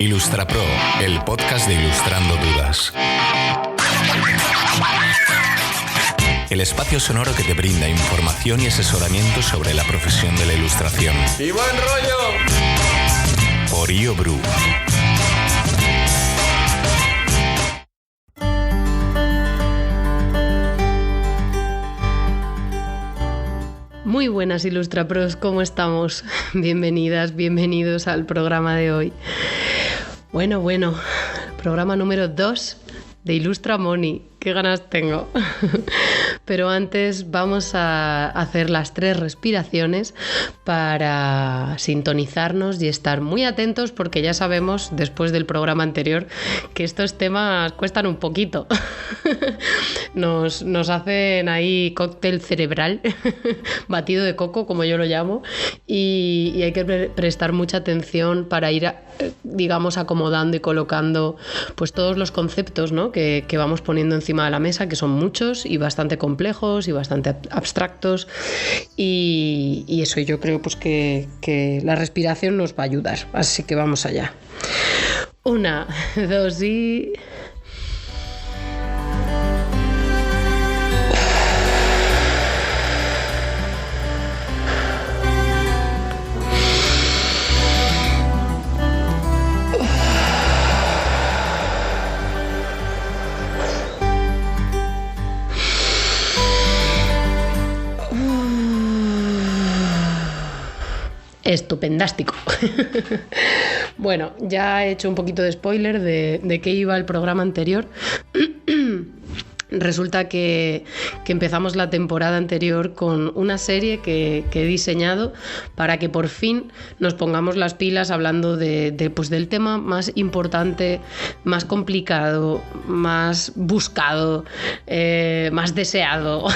Ilustrapro, el podcast de Ilustrando Dudas. El espacio sonoro que te brinda información y asesoramiento sobre la profesión de la ilustración. ¡Y buen rollo! Por IOBRU. Muy buenas Ilustrapros, ¿cómo estamos? Bienvenidas, bienvenidos al programa de hoy. Bueno, programa número 2 de Ilustra Moni. Qué ganas tengo. Pero antes vamos a hacer las 3 respiraciones para sintonizarnos y estar muy atentos, porque ya sabemos, después del programa anterior, que estos temas cuestan un poquito. Nos hacen ahí cóctel cerebral, batido de coco, como yo lo llamo, y hay que prestar mucha atención para ir, digamos, acomodando y colocando pues todos los conceptos, ¿no? que vamos poniendo encima de la mesa, que son muchos y bastante complejos y bastante abstractos, y eso yo creo pues que la respiración nos va a ayudar, así que vamos allá. 1, 2 y... Estupendástico. Bueno, ya he hecho un poquito de spoiler de qué iba el programa anterior. Resulta que empezamos la temporada anterior con una serie que he diseñado para que por fin nos pongamos las pilas hablando pues del tema más importante, más complicado, más buscado, más deseado,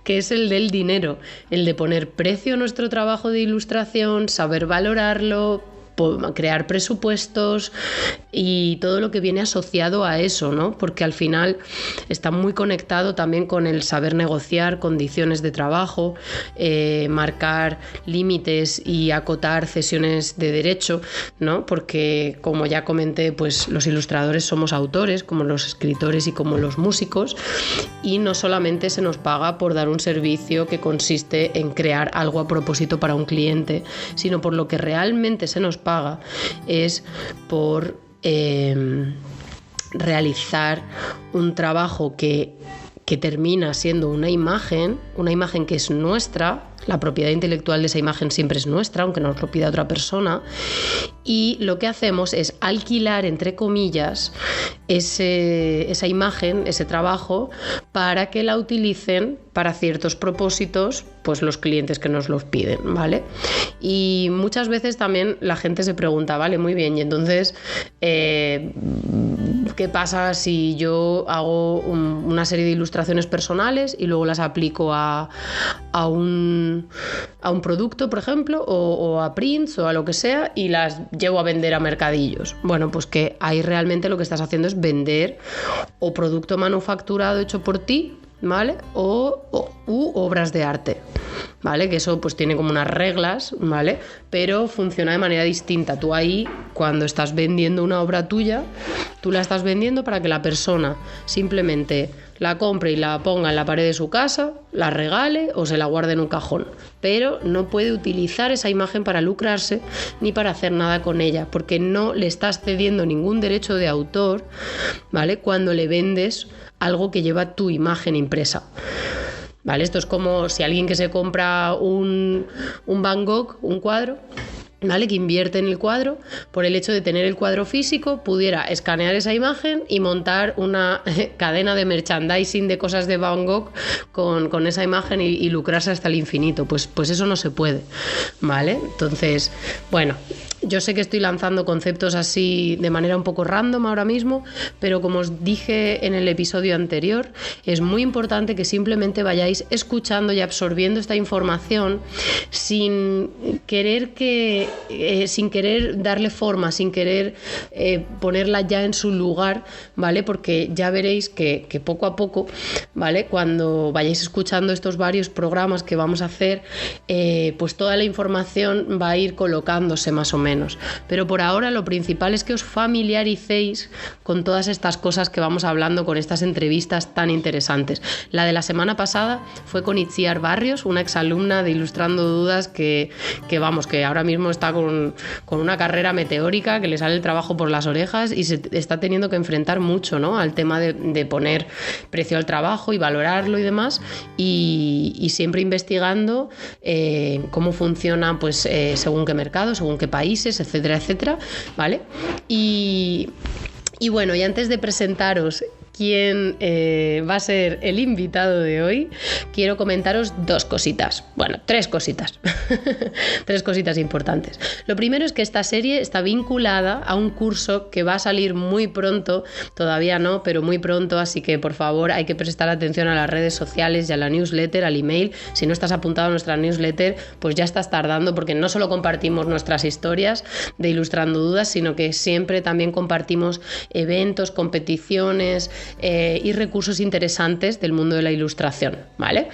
que es el del dinero, el de poner precio a nuestro trabajo de ilustración, saber valorarlo, crear presupuestos y todo lo que viene asociado a eso, ¿no? Porque al final está muy conectado también con el saber negociar condiciones de trabajo, marcar límites y acotar cesiones de derecho, ¿no? Porque, como ya comenté, pues los ilustradores somos autores, como los escritores y como los músicos, y no solamente se nos paga por dar un servicio que consiste en crear algo a propósito para un cliente, sino por lo que realmente se nos paga es por realizar un trabajo que termina siendo una imagen que es nuestra. La propiedad intelectual de esa imagen siempre es nuestra, aunque nos lo pida otra persona, y lo que hacemos es alquilar, entre comillas, esa imagen, ese trabajo, para que la utilicen para ciertos propósitos, pues los clientes que nos los piden, ¿vale? Y muchas veces también la gente se pregunta, vale, muy bien, y entonces, ¿qué pasa si yo hago una serie de ilustraciones personales y luego las aplico a un producto, por ejemplo, o a prints o a lo que sea, y las llevo a vender a mercadillos? Bueno, pues que ahí realmente lo que estás haciendo es vender o producto manufacturado hecho por ti, ¿vale? U obras de arte, ¿vale? Que eso pues tiene como unas reglas, ¿vale? Pero funciona de manera distinta. Tú ahí, cuando estás vendiendo una obra tuya, tú la estás vendiendo para que la persona simplemente la compre y la ponga en la pared de su casa, la regale o se la guarde en un cajón. Pero no puede utilizar esa imagen para lucrarse ni para hacer nada con ella, porque no le estás cediendo ningún derecho de autor, ¿vale? Cuando le vendes algo que lleva tu imagen impresa, ¿vale? Esto es como si alguien que se compra un Van Gogh, un cuadro, ¿vale?, que invierte en el cuadro, por el hecho de tener el cuadro físico, pudiera escanear esa imagen y montar una cadena de merchandising de cosas de Van Gogh con esa imagen y lucrarse hasta el infinito. Pues eso no se puede, ¿vale? Entonces, bueno, yo sé que estoy lanzando conceptos así de manera un poco random ahora mismo, pero como os dije en el episodio anterior, es muy importante que simplemente vayáis escuchando y absorbiendo esta información sin querer darle forma, sin querer ponerla ya en su lugar, ¿vale? Porque ya veréis que poco a poco, ¿vale?, cuando vayáis escuchando estos varios programas que vamos a hacer, pues toda la información va a ir colocándose más o menos, menos. Pero por ahora lo principal es que os familiaricéis con todas estas cosas que vamos hablando, con estas entrevistas tan interesantes. La de la semana pasada fue con Itziar Barrios, una exalumna de Ilustrando Dudas que ahora mismo está con una carrera meteórica, que le sale el trabajo por las orejas y se está teniendo que enfrentar mucho, ¿no?, al tema de poner precio al trabajo y valorarlo y demás, y siempre investigando cómo funciona, pues según qué mercado, según qué países, etcétera, etcétera, ¿vale? Y bueno, y antes de presentaros quién va a ser el invitado de hoy, quiero comentaros dos cositas. Bueno, tres cositas. Tres cositas importantes. Lo primero es que esta serie está vinculada a un curso que va a salir muy pronto, todavía no, pero muy pronto, así que por favor hay que prestar atención a las redes sociales y a la newsletter, al email. Si no estás apuntado a nuestra newsletter, pues ya estás tardando, porque no solo compartimos nuestras historias de Ilustrando Dudas, sino que siempre también compartimos eventos, competiciones, y recursos interesantes del mundo de la ilustración, ¿vale?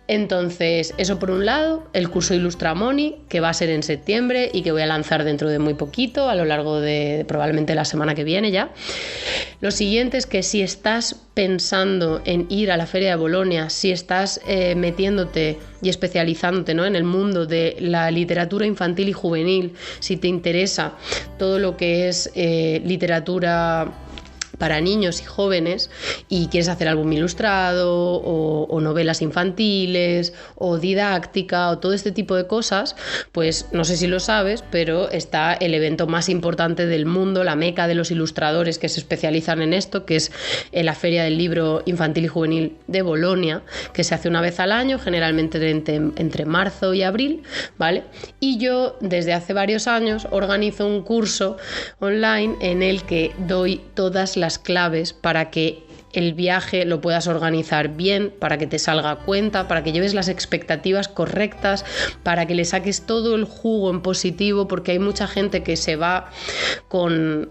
Entonces, eso por un lado, el curso Ilustramoni, que va a ser en septiembre y que voy a lanzar dentro de muy poquito, a lo largo de probablemente la semana que viene ya. Lo siguiente es que si estás pensando en ir a la Feria de Bolonia, si estás metiéndote y especializándote, ¿no?, en el mundo de la literatura infantil y juvenil, si te interesa todo lo que es literatura para niños y jóvenes y quieres hacer álbum ilustrado o novelas infantiles o didáctica o todo este tipo de cosas, pues no sé si lo sabes, pero está el evento más importante del mundo, la meca de los ilustradores que se especializan en esto, que es la Feria del Libro Infantil y Juvenil de Bolonia, que se hace una vez al año, generalmente entre marzo y abril, ¿vale? Y yo desde hace varios años organizo un curso online en el que doy todas las claves para que el viaje lo puedas organizar bien, para que te salga a cuenta, para que lleves las expectativas correctas, para que le saques todo el jugo en positivo, porque hay mucha gente que se va con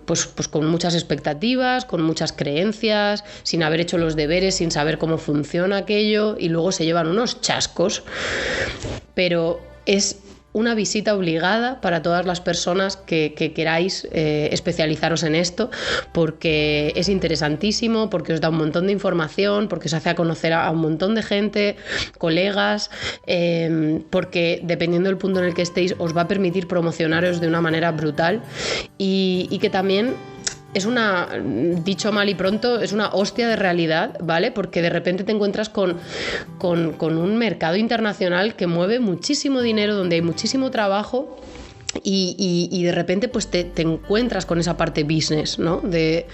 muchas expectativas, con muchas creencias, sin haber hecho los deberes, sin saber cómo funciona aquello, y luego se llevan unos chascos. Pero es una visita obligada para todas las personas que queráis especializaros en esto, porque es interesantísimo, porque os da un montón de información, porque os hace a conocer a un montón de gente, colegas, porque dependiendo del punto en el que estéis os va a permitir promocionaros de una manera brutal y que también es una, dicho mal y pronto, es una hostia de realidad, ¿vale? Porque de repente te encuentras con un mercado internacional que mueve muchísimo dinero, donde hay muchísimo trabajo. Y de repente pues te encuentras con esa parte business, ¿no?, de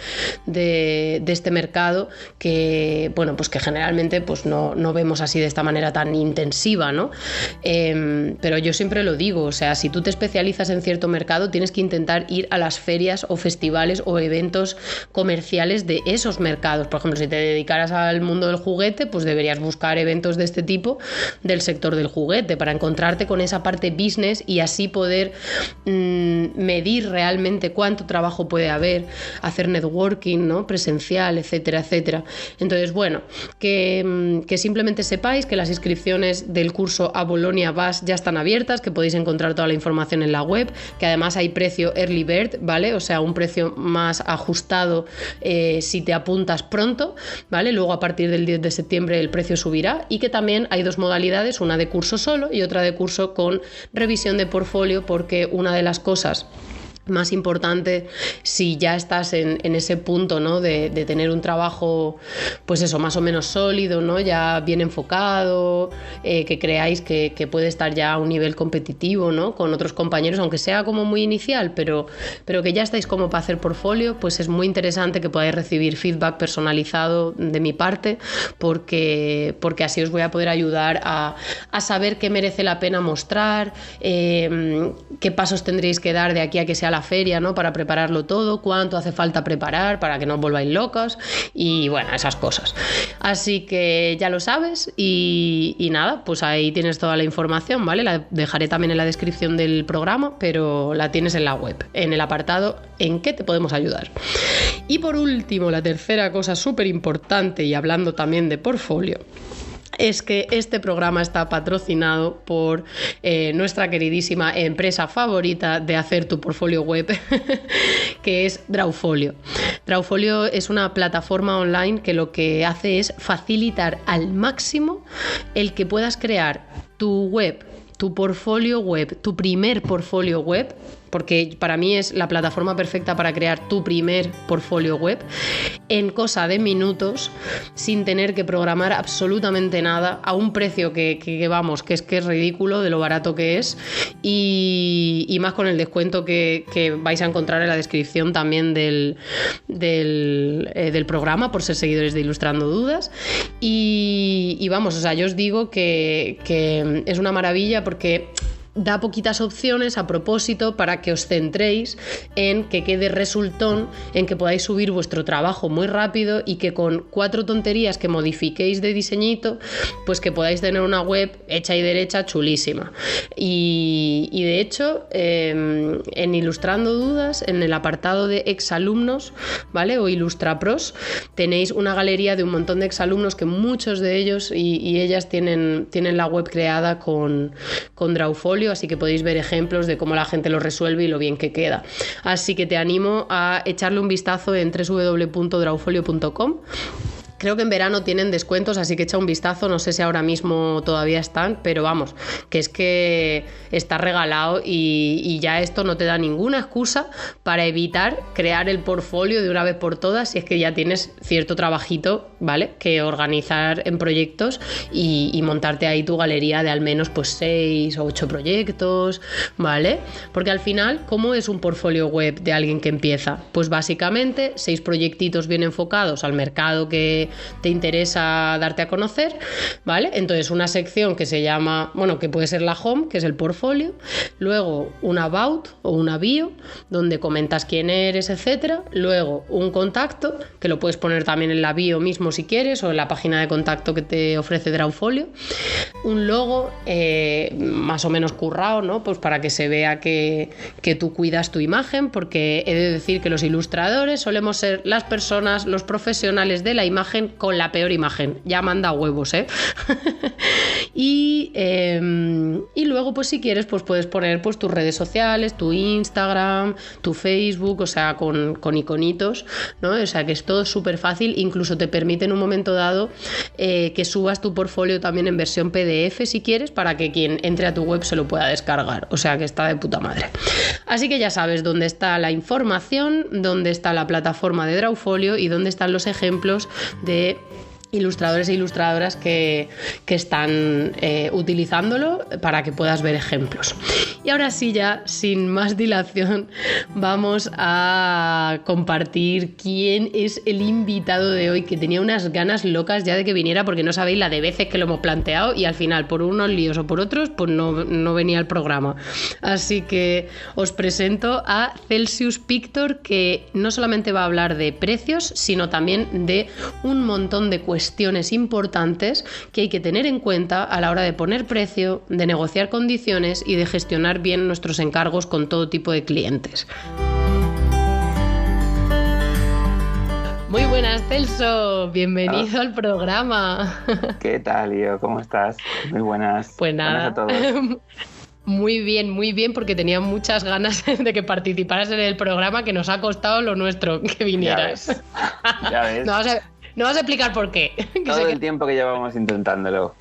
este mercado que, bueno, pues que generalmente pues no vemos así de esta manera tan intensiva, ¿no? Pero yo siempre lo digo, o sea, si tú te especializas en cierto mercado tienes que intentar ir a las ferias o festivales o eventos comerciales de esos mercados. Por ejemplo, si te dedicaras al mundo del juguete, pues deberías buscar eventos de este tipo del sector del juguete para encontrarte con esa parte business y así poder medir realmente cuánto trabajo puede haber, hacer networking, ¿no?, presencial, etcétera, etcétera. Entonces, bueno, que simplemente sepáis que las inscripciones del curso a Bolonia Bus ya están abiertas, que podéis encontrar toda la información en la web, que además hay precio Early Bird, ¿vale? O sea, un precio más ajustado si te apuntas pronto, ¿vale? Luego a partir del 10 de septiembre el precio subirá, y que también hay dos modalidades, una de curso solo y otra de curso con revisión de portfolio, porque una de las cosas más importante, si ya estás en ese punto, ¿no?, de tener un trabajo, pues eso, más o menos sólido, ¿no?, ya bien enfocado, que creáis que puede estar ya a un nivel competitivo, ¿no?, con otros compañeros, aunque sea como muy inicial, pero que ya estáis como para hacer portfolio, pues es muy interesante que podáis recibir feedback personalizado de mi parte, porque así os voy a poder ayudar a saber qué merece la pena mostrar, qué pasos tendréis que dar de aquí a que sea la feria, ¿no?, para prepararlo todo, cuánto hace falta preparar para que no os volváis locos y bueno, esas cosas. Así que ya lo sabes y nada, pues ahí tienes toda la información, ¿vale? La dejaré también en la descripción del programa, pero la tienes en la web, en el apartado ¿en qué te podemos ayudar? Y por último, la tercera cosa súper importante, y hablando también de portfolio, es que este programa está patrocinado por nuestra queridísima empresa favorita de hacer tu portfolio web, que es Drawfolio. Drawfolio es una plataforma online que lo que hace es facilitar al máximo el que puedas crear tu web, tu portfolio web, tu primer portfolio web, porque para mí es la plataforma perfecta para crear tu primer portfolio web en cosa de minutos, sin tener que programar absolutamente nada, a un precio que vamos, que es ridículo de lo barato que es, y más con el descuento que vais a encontrar en la descripción también del programa, por ser seguidores de Ilustrando Dudas. Y vamos, o sea, yo os digo que es una maravilla porque da poquitas opciones a propósito para que os centréis en que quede resultón, en que podáis subir vuestro trabajo muy rápido y que con 4 tonterías que modifiquéis de diseñito, pues que podáis tener una web hecha y derecha chulísima. Y de hecho, en Ilustrando Dudas, en el apartado de exalumnos, ¿vale? O Ilustrapros, tenéis una galería de un montón de exalumnos que muchos de ellos y ellas tienen la web creada con Drawfolio, así que podéis ver ejemplos de cómo la gente lo resuelve y lo bien que queda. Así que te animo a echarle un vistazo en www.drawfolio.com. Creo que en verano tienen descuentos, así que echa un vistazo, no sé si ahora mismo todavía están, pero vamos, que es que está regalado y ya esto no te da ninguna excusa para evitar crear el portfolio de una vez por todas si es que ya tienes cierto trabajito, ¿vale? Que organizar en proyectos y montarte ahí tu galería de al menos pues 6 o 8 proyectos, ¿vale? Porque al final, ¿cómo es un portfolio web de alguien que empieza? Pues básicamente 6 proyectitos bien enfocados al mercado que te interesa darte a conocer, ¿vale? Entonces una sección que se llama, bueno, que puede ser la home, que es el portfolio, luego un about o una bio, donde comentas quién eres, etcétera, luego un contacto, que lo puedes poner también en la bio mismo si quieres, o en la página de contacto que te ofrece Drawfolio, un logo más o menos currado, ¿no? Pues para que se vea que tú cuidas tu imagen, porque he de decir que los ilustradores solemos ser las personas, los profesionales de la imagen con la peor imagen, ya manda huevos, ¿eh? y luego pues si quieres pues puedes poner pues tus redes sociales, tu Instagram, tu Facebook, o sea, con iconitos, ¿no? O sea que es todo súper fácil, incluso te permite en un momento dado que subas tu portfolio también en versión PDF si quieres, para que quien entre a tu web se lo pueda descargar, o sea que está de puta madre. Así que ya sabes dónde está la información, dónde está la plataforma de Drawfolio y dónde están los ejemplos de ilustradores e ilustradoras que están utilizándolo para que puedas ver ejemplos. Y ahora sí, ya sin más dilación, vamos a compartir quién es el invitado de hoy, que tenía unas ganas locas ya de que viniera, porque no sabéis la de veces que lo hemos planteado y al final por unos líos o por otros pues no venía el programa. Así que os presento a Celsius Pictor, que no solamente va a hablar de precios, sino también de un montón de cuestiones importantes que hay que tener en cuenta a la hora de poner precio, de negociar condiciones y de gestionar bien nuestros encargos con todo tipo de clientes. Muy buenas, Celso, bienvenido al programa. ¿Qué tal, Lío? ¿Cómo estás? Muy buenas. Pues nada. Buenas a todos. Muy bien, porque tenía muchas ganas de que participaras en el programa, que nos ha costado lo nuestro que vinieras. Ya ves. No vas a explicar por qué. Todo el tiempo que llevamos intentándolo.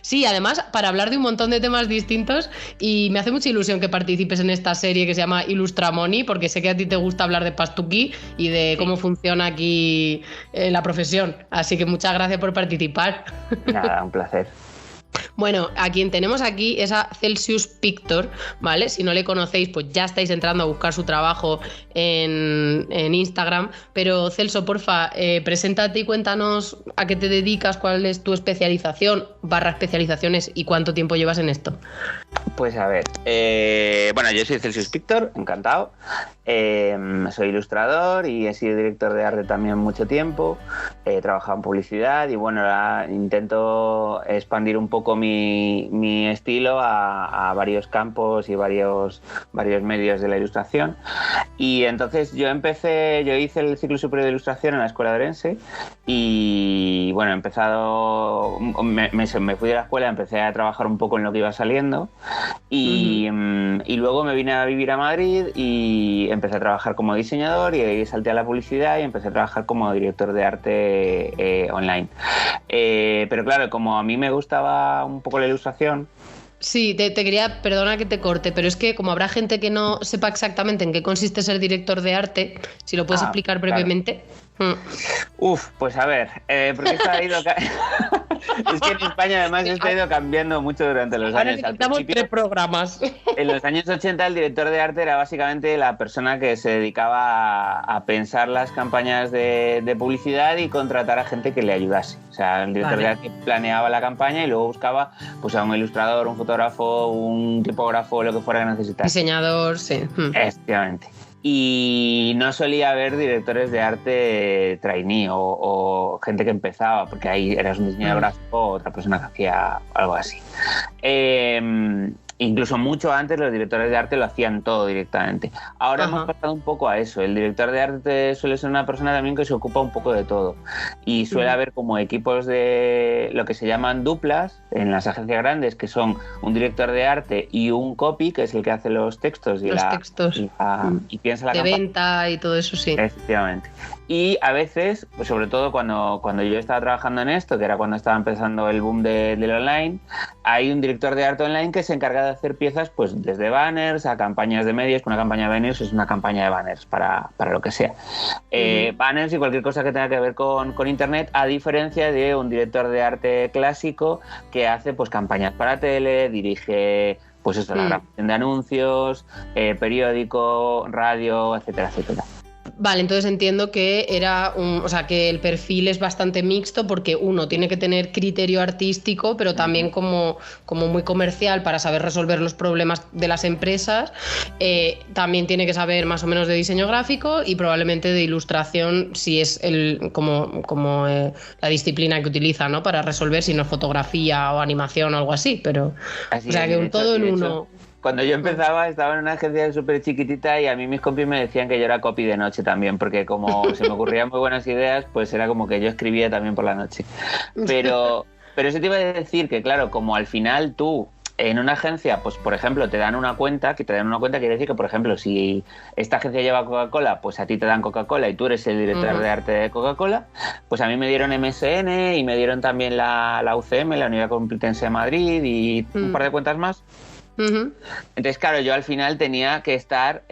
Sí, además, para hablar de un montón de temas distintos, y me hace mucha ilusión que participes en esta serie que se llama Ilustramoni, porque sé que a ti te gusta hablar de pastuqui y de cómo funciona aquí la profesión. Así que muchas gracias por participar. Nada, un placer. Bueno, a quien tenemos aquí es a Celsius Pictor, ¿vale? Si no le conocéis, pues ya estáis entrando a buscar su trabajo en Instagram. Pero Celso, porfa, preséntate y cuéntanos a qué te dedicas, cuál es tu especialización, /especializaciones y cuánto tiempo llevas en esto. Pues a ver, bueno, yo soy Celsius Pictor, encantado. Soy ilustrador y he sido director de arte también mucho tiempo. He trabajado en publicidad y bueno, ahora intento expandir un poco poco mi estilo a varios campos y varios medios de la ilustración. Y entonces yo hice el ciclo superior de ilustración en la Escuela de Orense y bueno, me fui de la escuela, empecé a trabajar un poco en lo que iba saliendo y luego me vine a vivir a Madrid y empecé a trabajar como diseñador y ahí salté a la publicidad y empecé a trabajar como director de arte online. Pero claro, como a mí me gustaba un poco la ilustración. Sí, te quería, perdona que te corte, pero es que como habrá gente que no sepa exactamente en qué consiste ser director de arte, si lo puedes explicar brevemente. Claro. Pues a ver, porque esto ha ido... Es que en España además esto ha ido cambiando mucho durante los años. Ahora necesitamos 3 programas. En los años 80 el director de arte era básicamente la persona que se dedicaba a pensar las campañas de publicidad y contratar a gente que le ayudase. O sea, el director de arte planeaba la campaña y luego buscaba pues, a un ilustrador, un fotógrafo, un tipógrafo, lo que fuera que necesitara. Diseñador, sí. Efectivamente. Y no solía haber directores de arte trainee o gente que empezaba, porque ahí eras un diseñador gráfico o otra persona que hacía algo así. Incluso mucho antes los directores de arte lo hacían todo directamente. Ahora hemos pasado un poco a eso. El director de arte suele ser una persona también que se ocupa un poco de todo. Y suele haber como equipos de lo que se llaman duplas en las agencias grandes, que son un director de arte y un copy, que es el que hace los textos y y piensa la campaña. De venta y todo eso, sí. Efectivamente. Y a veces, pues sobre todo cuando yo estaba trabajando en esto, que era cuando estaba empezando el boom del online, hay un director de arte online que se encarga de hacer piezas pues desde banners a campañas de medios. Una campaña de banners es una campaña de banners para lo que sea. Banners y cualquier cosa que tenga que ver con internet, a diferencia de un director de arte clásico que hace pues campañas para tele, dirige pues eso, la grabación de anuncios, periódico, radio, etcétera, etcétera. Vale, entonces entiendo que que el perfil es bastante mixto porque uno tiene que tener criterio artístico, pero también como muy comercial para saber resolver los problemas de las empresas. También tiene que saber más o menos de diseño gráfico y probablemente de ilustración, si es la disciplina que utiliza, ¿no? Para resolver, si no es fotografía o animación o algo así, pero todo en uno. Cuando yo empezaba estaba en una agencia súper chiquitita y a mí mis compis me decían que yo era copy de noche también, porque como se me ocurrían muy buenas ideas, pues era como que yo escribía también por la noche. Pero eso te iba a decir que, claro, como al final tú en una agencia, pues por ejemplo, te dan una cuenta, quiere decir que, por ejemplo, si esta agencia lleva Coca-Cola, pues a ti te dan Coca-Cola y tú eres el director de arte de Coca-Cola, pues a mí me dieron MSN y me dieron también la UCM, la Universidad Complutense de Madrid y un par de cuentas más. Entonces, claro, yo al final tenía que estar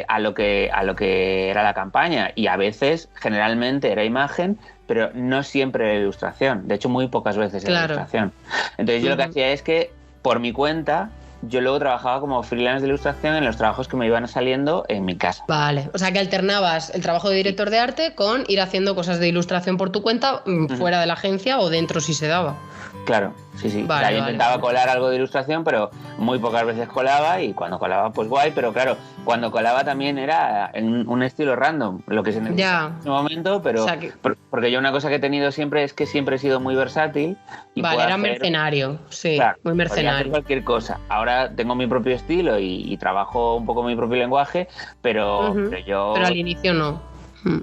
a lo que era la campaña y a veces, generalmente era imagen, pero no siempre era ilustración. De hecho, muy pocas veces era ilustración. Entonces yo lo que hacía es que, por mi cuenta, yo luego trabajaba como freelance de ilustración en los trabajos que me iban saliendo en mi casa. Vale, o sea que alternabas el trabajo de director de arte con ir haciendo cosas de ilustración por tu cuenta, fuera de la agencia o dentro si se daba. Claro, sí. Vale, o sea, yo intentaba colar algo de ilustración, pero muy pocas veces colaba y cuando colaba, pues guay. Pero claro, cuando colaba también era en un estilo random, lo que se necesitaba en ese momento, pero o sea porque yo una cosa que he tenido siempre es que siempre he sido muy versátil. Y era mercenario, sí, claro, muy mercenario. Hacer cualquier cosa. Ahora tengo mi propio estilo y trabajo un poco mi propio lenguaje, pero al inicio no.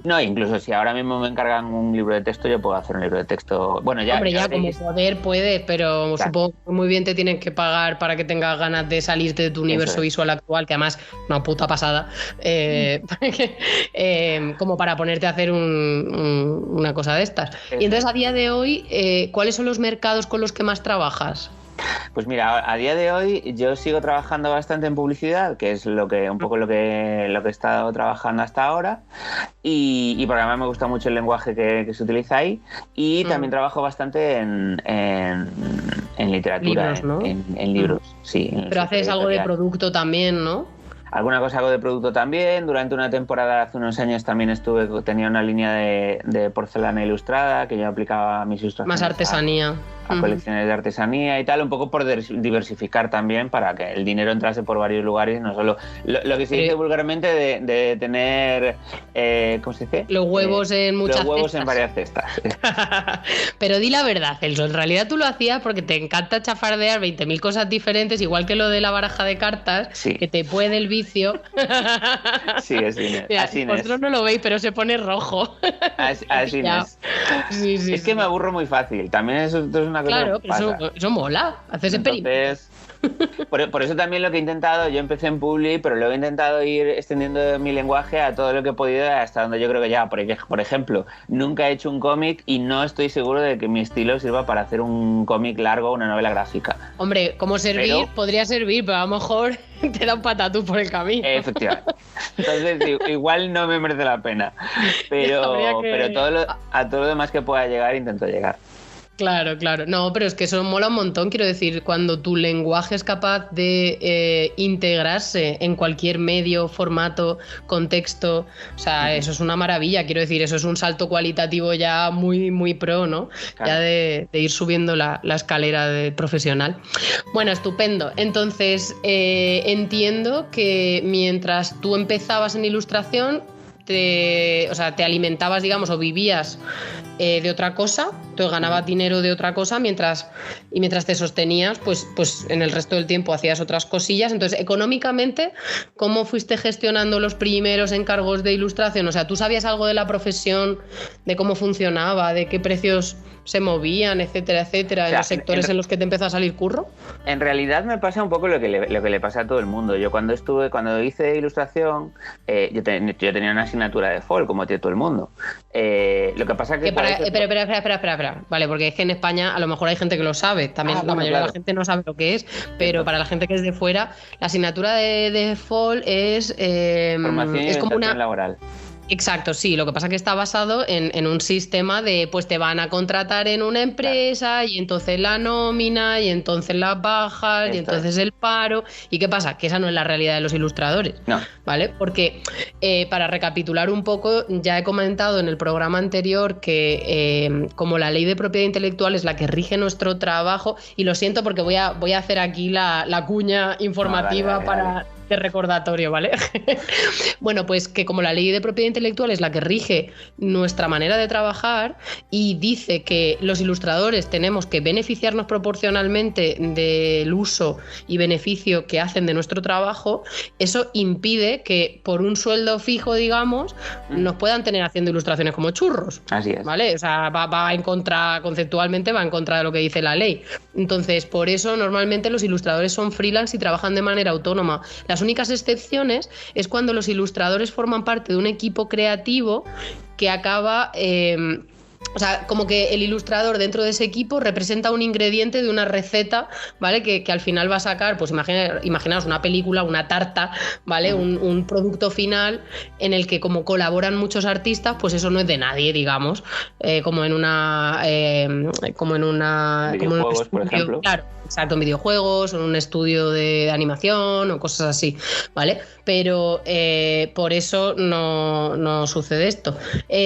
No, incluso si ahora mismo me encargan un libro de texto, yo puedo hacer un libro de texto. Bueno, ya. Hombre, ya como poder puede, pero supongo que muy bien te tienen que pagar para que tengas ganas de salirte de tu universo visual actual, que además una puta pasada, como para ponerte a hacer una cosa de estas. Y entonces, a día de hoy, ¿cuáles son los mercados con los que más trabajas? Pues mira, a día de hoy yo sigo trabajando bastante en publicidad, que es lo que he estado trabajando hasta ahora, y porque además me gusta mucho el lenguaje que se utiliza ahí, y también trabajo bastante en literatura, libros, ¿no? en libros, sí. Pero haces algo de producto también, ¿no? Alguna cosa hago de producto también. Durante una temporada, hace unos años, también tenía una línea de porcelana ilustrada que yo aplicaba a mis ilustraciones. Más artesanía. colecciones de artesanía y tal, un poco por diversificar también para que el dinero entrase por varios lugares, no solo lo que se dice vulgarmente de tener, ¿cómo se dice? Los huevos en muchas cestas. Los huevos en varias cestas. Pero di la verdad, Celso, en realidad tú lo hacías porque te encanta chafardear 20.000 cosas diferentes, igual que lo de la baraja de cartas, que te puede el vicio. Sí, así vosotros no lo veis, pero se pone rojo. Así es. Sí, es que me aburro muy fácil. También eso es una cosa. Claro, pero eso mola. Haces experimentos. Por eso también lo que he intentado, yo empecé en Publi, pero luego he intentado ir extendiendo mi lenguaje a todo lo que he podido hasta donde yo creo que ya. Por ejemplo, nunca he hecho un cómic y no estoy seguro de que mi estilo sirva para hacer un cómic largo o una novela gráfica. Hombre, como servir, podría servir, pero a lo mejor te da un patatú por el camino. Efectivamente. Entonces, igual no me merece la pena. Pero a todo lo demás que pueda llegar, intento llegar. Claro. No, pero es que eso mola un montón. Quiero decir, cuando tu lenguaje es capaz de integrarse en cualquier medio, formato, contexto, o sea, eso es una maravilla. Quiero decir, eso es un salto cualitativo ya muy, muy pro, ¿no? Claro. Ya de ir subiendo la escalera de profesional. Bueno, estupendo. Entonces, entiendo que mientras tú empezabas en ilustración, te alimentabas, digamos, o vivías de otra cosa, te ganabas dinero de otra cosa mientras te sostenías, pues en el resto del tiempo hacías otras cosillas. Entonces, económicamente, ¿cómo fuiste gestionando los primeros encargos de ilustración? O sea, ¿tú sabías algo de la profesión, de cómo funcionaba, de qué precios se movían, etcétera, en los sectores en los que te empezó a salir curro? En realidad me pasa un poco lo que le pasa a todo el mundo. Yo cuando hice ilustración, yo tenía una asignatura de FOL, como tiene todo el mundo. Lo que pasa que... Espera. Vale, porque es que en España a lo mejor hay gente que lo sabe. También la mayoría de la gente no sabe lo que es, pero para la gente que es de fuera, la asignatura de FOL es... Formación y orientación laboral. Exacto, sí, lo que pasa es que está basado en un sistema de, pues te van a contratar en una empresa y entonces la nómina y entonces las bajas y entonces el paro. ¿Y qué pasa? Que esa no es la realidad de los ilustradores, no. ¿Vale? Porque para recapitular un poco, ya he comentado en el programa anterior que como la ley de propiedad intelectual es la que rige nuestro trabajo, y lo siento porque voy a hacer aquí la cuña informativa dale. De recordatorio, ¿vale? Bueno, pues que como la ley de propiedad intelectual es la que rige nuestra manera de trabajar y dice que los ilustradores tenemos que beneficiarnos proporcionalmente del uso y beneficio que hacen de nuestro trabajo, eso impide que por un sueldo fijo, digamos, nos puedan tener haciendo ilustraciones como churros. Así es. ¿Vale? O sea, va en contra, conceptualmente va en contra de lo que dice la ley. Entonces, por eso normalmente los ilustradores son freelance y trabajan de manera autónoma. Las únicas excepciones es cuando los ilustradores forman parte de un equipo creativo que acaba... O sea, como que el ilustrador dentro de ese equipo representa un ingrediente de una receta, ¿vale? Que al final va a sacar, pues imaginaos una película, una tarta, ¿vale? Un producto final en el que como colaboran muchos artistas, pues eso no es de nadie, digamos, como en videojuegos, por ejemplo. Claro, exacto, en videojuegos, o en un estudio de animación o cosas así, ¿vale? Pero por eso no sucede esto.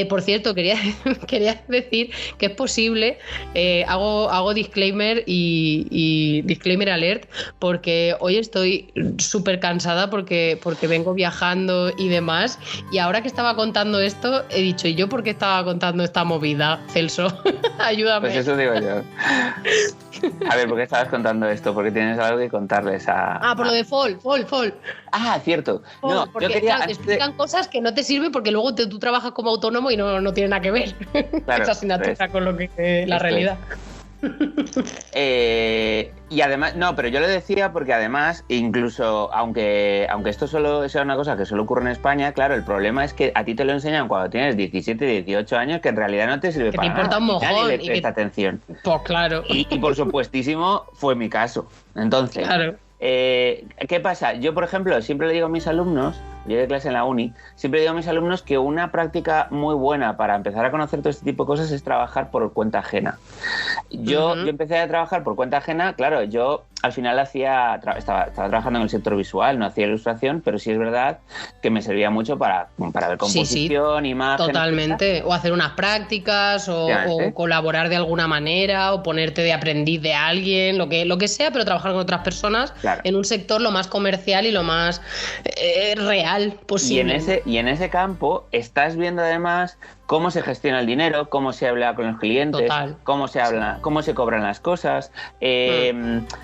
Por cierto, quería decir que es posible, hago disclaimer y disclaimer alert, porque hoy estoy súper cansada porque vengo viajando y demás, y ahora que estaba contando esto he dicho, ¿y yo por qué estaba contando esta movida, Celso? Ayúdame. Pues eso digo yo. A ver, ¿por qué estabas contando esto? Porque tienes algo que contarles a... por lo de Fall. Ah, cierto. Fall, no, porque yo quería... claro, te explican cosas que no te sirven porque luego tú trabajas como autónomo y no tiene nada que ver claro, esa asignatura con lo que la realidad. Y además, no, pero yo lo decía porque además, incluso aunque esto solo sea una cosa que solo ocurre en España, claro, el problema es que a ti te lo enseñan cuando tienes 17, 18 años, que en realidad no te sirve que para te importa nada. Un mojón, y le presta atención. Pues claro. Y por supuestísimo fue mi caso. Entonces, claro. ¿Qué pasa? Yo, por ejemplo, siempre le digo a mis alumnos, yo de clase en la uni, siempre digo a mis alumnos que una práctica muy buena para empezar a conocer todo este tipo de cosas es trabajar por cuenta ajena. Yo empecé a trabajar por cuenta ajena, claro, yo al final estaba trabajando en el sector visual, no hacía ilustración, pero sí es verdad que me servía mucho para ver composición, imagen. Totalmente, o hacer unas prácticas, o colaborar de alguna manera, o ponerte de aprendiz de alguien, lo que sea, pero trabajar con otras personas en un sector lo más comercial y lo más real posible. Y en ese campo estás viendo además cómo se gestiona el dinero, cómo se habla con los clientes, cómo se cobran las cosas.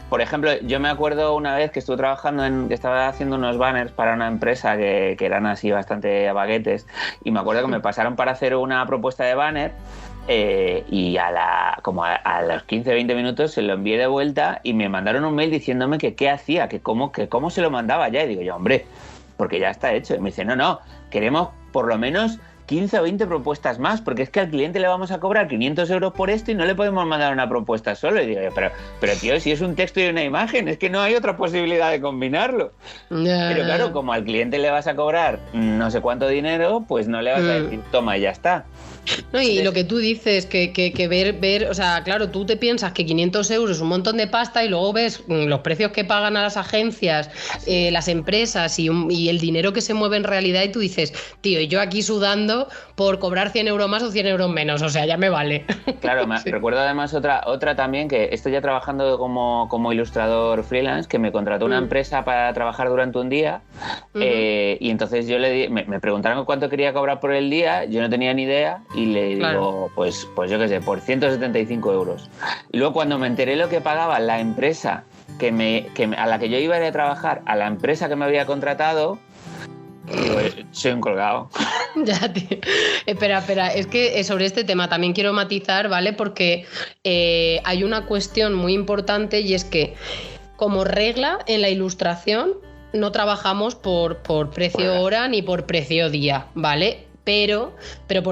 Por ejemplo, yo me acuerdo una vez que estuve trabajando que estaba haciendo unos banners para una empresa que eran así bastante baguetes, y me acuerdo que me pasaron para hacer una propuesta de banner. Y a los 15-20 minutos se lo envié de vuelta y me mandaron un mail diciéndome que qué hacía, que cómo se lo mandaba ya. Y digo yo, hombre, porque ya está hecho. Y me dice, no, queremos por lo menos 15 o 20 propuestas más, porque es que al cliente le vamos a cobrar 500 euros por esto y no le podemos mandar una propuesta solo. Y digo, pero tío, si es un texto y una imagen, es que no hay otra posibilidad de combinarlo. Pero claro, como al cliente le vas a cobrar no sé cuánto dinero, pues no le vas a decir, toma, y ya está. No, y lo que tú dices, que ver, o sea, claro, tú te piensas que 500 euros es un montón de pasta y luego ves los precios que pagan a las agencias, las empresas y el dinero que se mueve en realidad, y tú dices, tío, yo aquí sudando por cobrar 100 euros más o 100 euros menos, o sea, ya me vale. Claro, recuerdo además otra también, que estoy ya trabajando como ilustrador freelance, que me contrató una empresa para trabajar durante un día, y entonces yo me preguntaron cuánto quería cobrar por el día, yo no tenía ni idea, y le digo, pues yo qué sé, por 175 euros. Y luego cuando me enteré lo que pagaba la empresa a la que yo iba a ir a trabajar, a la empresa que me había contratado, digo, soy un colgado. Ya, tío. Espera, es que sobre este tema también quiero matizar, ¿vale? Porque hay una cuestión muy importante, y es que, como regla, en la ilustración no trabajamos por precio hora ni por precio día, ¿vale? Pero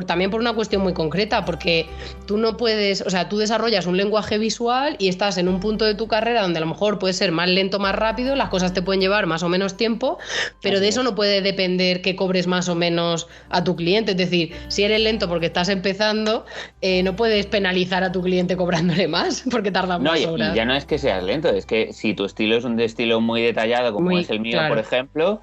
también por una cuestión muy concreta, porque tú no puedes, o sea, tú desarrollas un lenguaje visual y estás en un punto de tu carrera donde a lo mejor puede ser más lento, más rápido, las cosas te pueden llevar más o menos tiempo, pero de eso no puede depender que cobres más o menos a tu cliente. Es decir, si eres lento porque estás empezando, no puedes penalizar a tu cliente cobrándole más porque tarda más horas. Y ya no es que seas lento, es que si tu estilo es un estilo muy detallado, como es el mío, por ejemplo,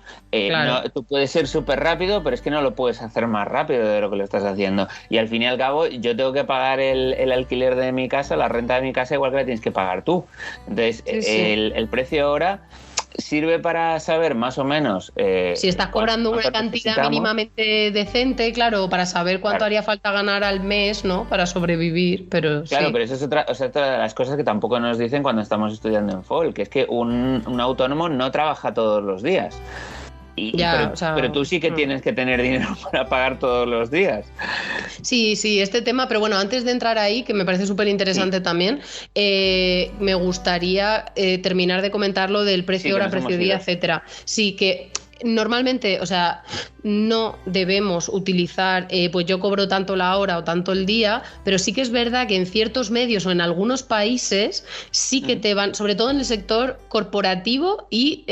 tú puedes ser súper rápido, pero es que no lo puedes hacer más rápido de lo que lo estás haciendo, y al fin y al cabo yo tengo que pagar el alquiler de mi casa, la renta de mi casa, igual que la tienes que pagar tú. Entonces el precio ahora sirve para saber más o menos si estás cobrando una cantidad mínimamente decente, claro, para saber cuánto haría falta ganar al mes, ¿no? Para sobrevivir, pero pero eso es otra de las cosas que tampoco nos dicen cuando estamos estudiando en FOL, que es que un autónomo no trabaja todos los días. Pero tú sí que tienes que tener dinero para pagar todos los días. Sí, este tema, pero bueno, antes de entrar ahí, que me parece súper interesante también, me gustaría terminar de comentar lo del precio hora, precio día, etcétera. Sí, que normalmente, o sea, no debemos utilizar, pues yo cobro tanto la hora o tanto el día, pero sí que es verdad que en ciertos medios o en algunos países sí que te van, sobre todo en el sector corporativo y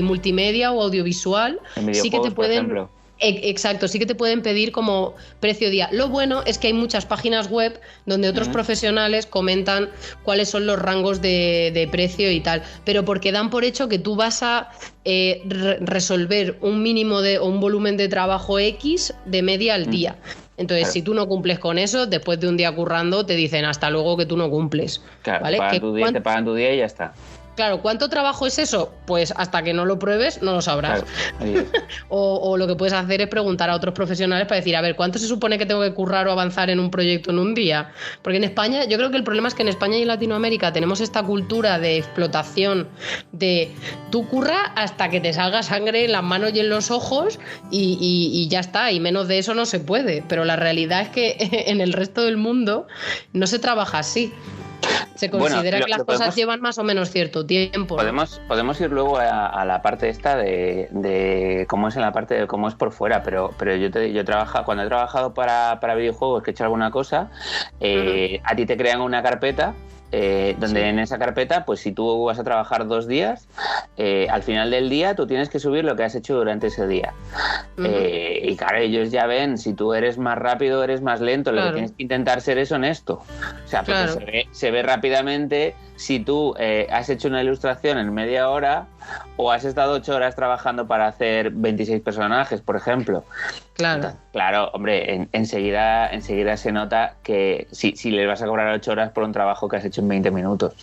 multimedia o audiovisual, sí que te pueden... Por ejemplo. Exacto, sí que te pueden pedir como precio día. Lo bueno es que hay muchas páginas web donde otros profesionales comentan cuáles son los rangos de precio y tal, pero porque dan por hecho que tú vas a resolver un mínimo o un volumen de trabajo X de media al día. Entonces, si tú no cumples con eso, después de un día currando, te dicen hasta luego que tú no cumples. Claro, ¿vale? te pagan tu día y ya está. Claro, ¿cuánto trabajo es eso? Pues hasta que no lo pruebes no lo sabrás. Claro. o lo que puedes hacer es preguntar a otros profesionales para decir, a ver, ¿cuánto se supone que tengo que currar o avanzar en un proyecto en un día? Porque en España, yo creo que el problema es que en España y en Latinoamérica tenemos esta cultura de explotación, de tú curra hasta que te salga sangre en las manos y en los ojos y ya está, y menos de eso no se puede. Pero la realidad es que en el resto del mundo no se trabaja así. Se considera que las cosas llevan más o menos cierto tiempo. Podemos ir luego a la parte esta de cómo es en la parte de cómo es por fuera, pero yo cuando he trabajado para videojuegos, que he hecho alguna cosa, a ti te crean una carpeta donde en esa carpeta, pues si tú vas a trabajar 2 días, al final del día tú tienes que subir lo que has hecho durante ese día. Y claro, ellos ya ven si tú eres más rápido o eres más lento. Lo que tienes que intentar ser es honesto. O O sea, porque Claro. se ve rápidamente si tú has hecho una ilustración en media hora o has estado 8 horas trabajando para hacer 26 personajes, por ejemplo. Claro. Claro, hombre, enseguida se nota que si le vas a cobrar 8 horas por un trabajo que has hecho en 20 minutos.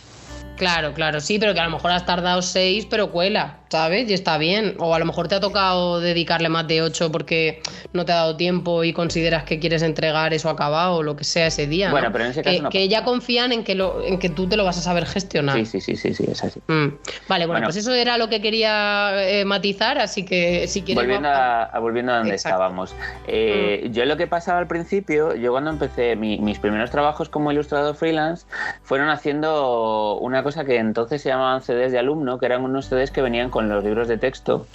Claro, sí, pero que a lo mejor has tardado 6, pero cuela, ¿sabes? Y está bien. O a lo mejor te ha tocado dedicarle más de 8 porque no te ha dado tiempo y consideras que quieres entregar eso acabado o lo que sea ese día. Bueno, ¿no? pero en ese caso no que pasa ya nada. confían en que tú te lo vas a saber gestionar. Sí, es así. Vale, bueno, Bueno. pues eso era lo que quería matizar, así que si quieres... Volviendo a donde Exacto. estábamos. Yo lo que pasaba al principio, yo cuando empecé mis primeros trabajos como ilustrador freelance, fueron haciendo una cosa que entonces se llamaban CDs de alumno, que eran unos CDs que venían con los libros de texto.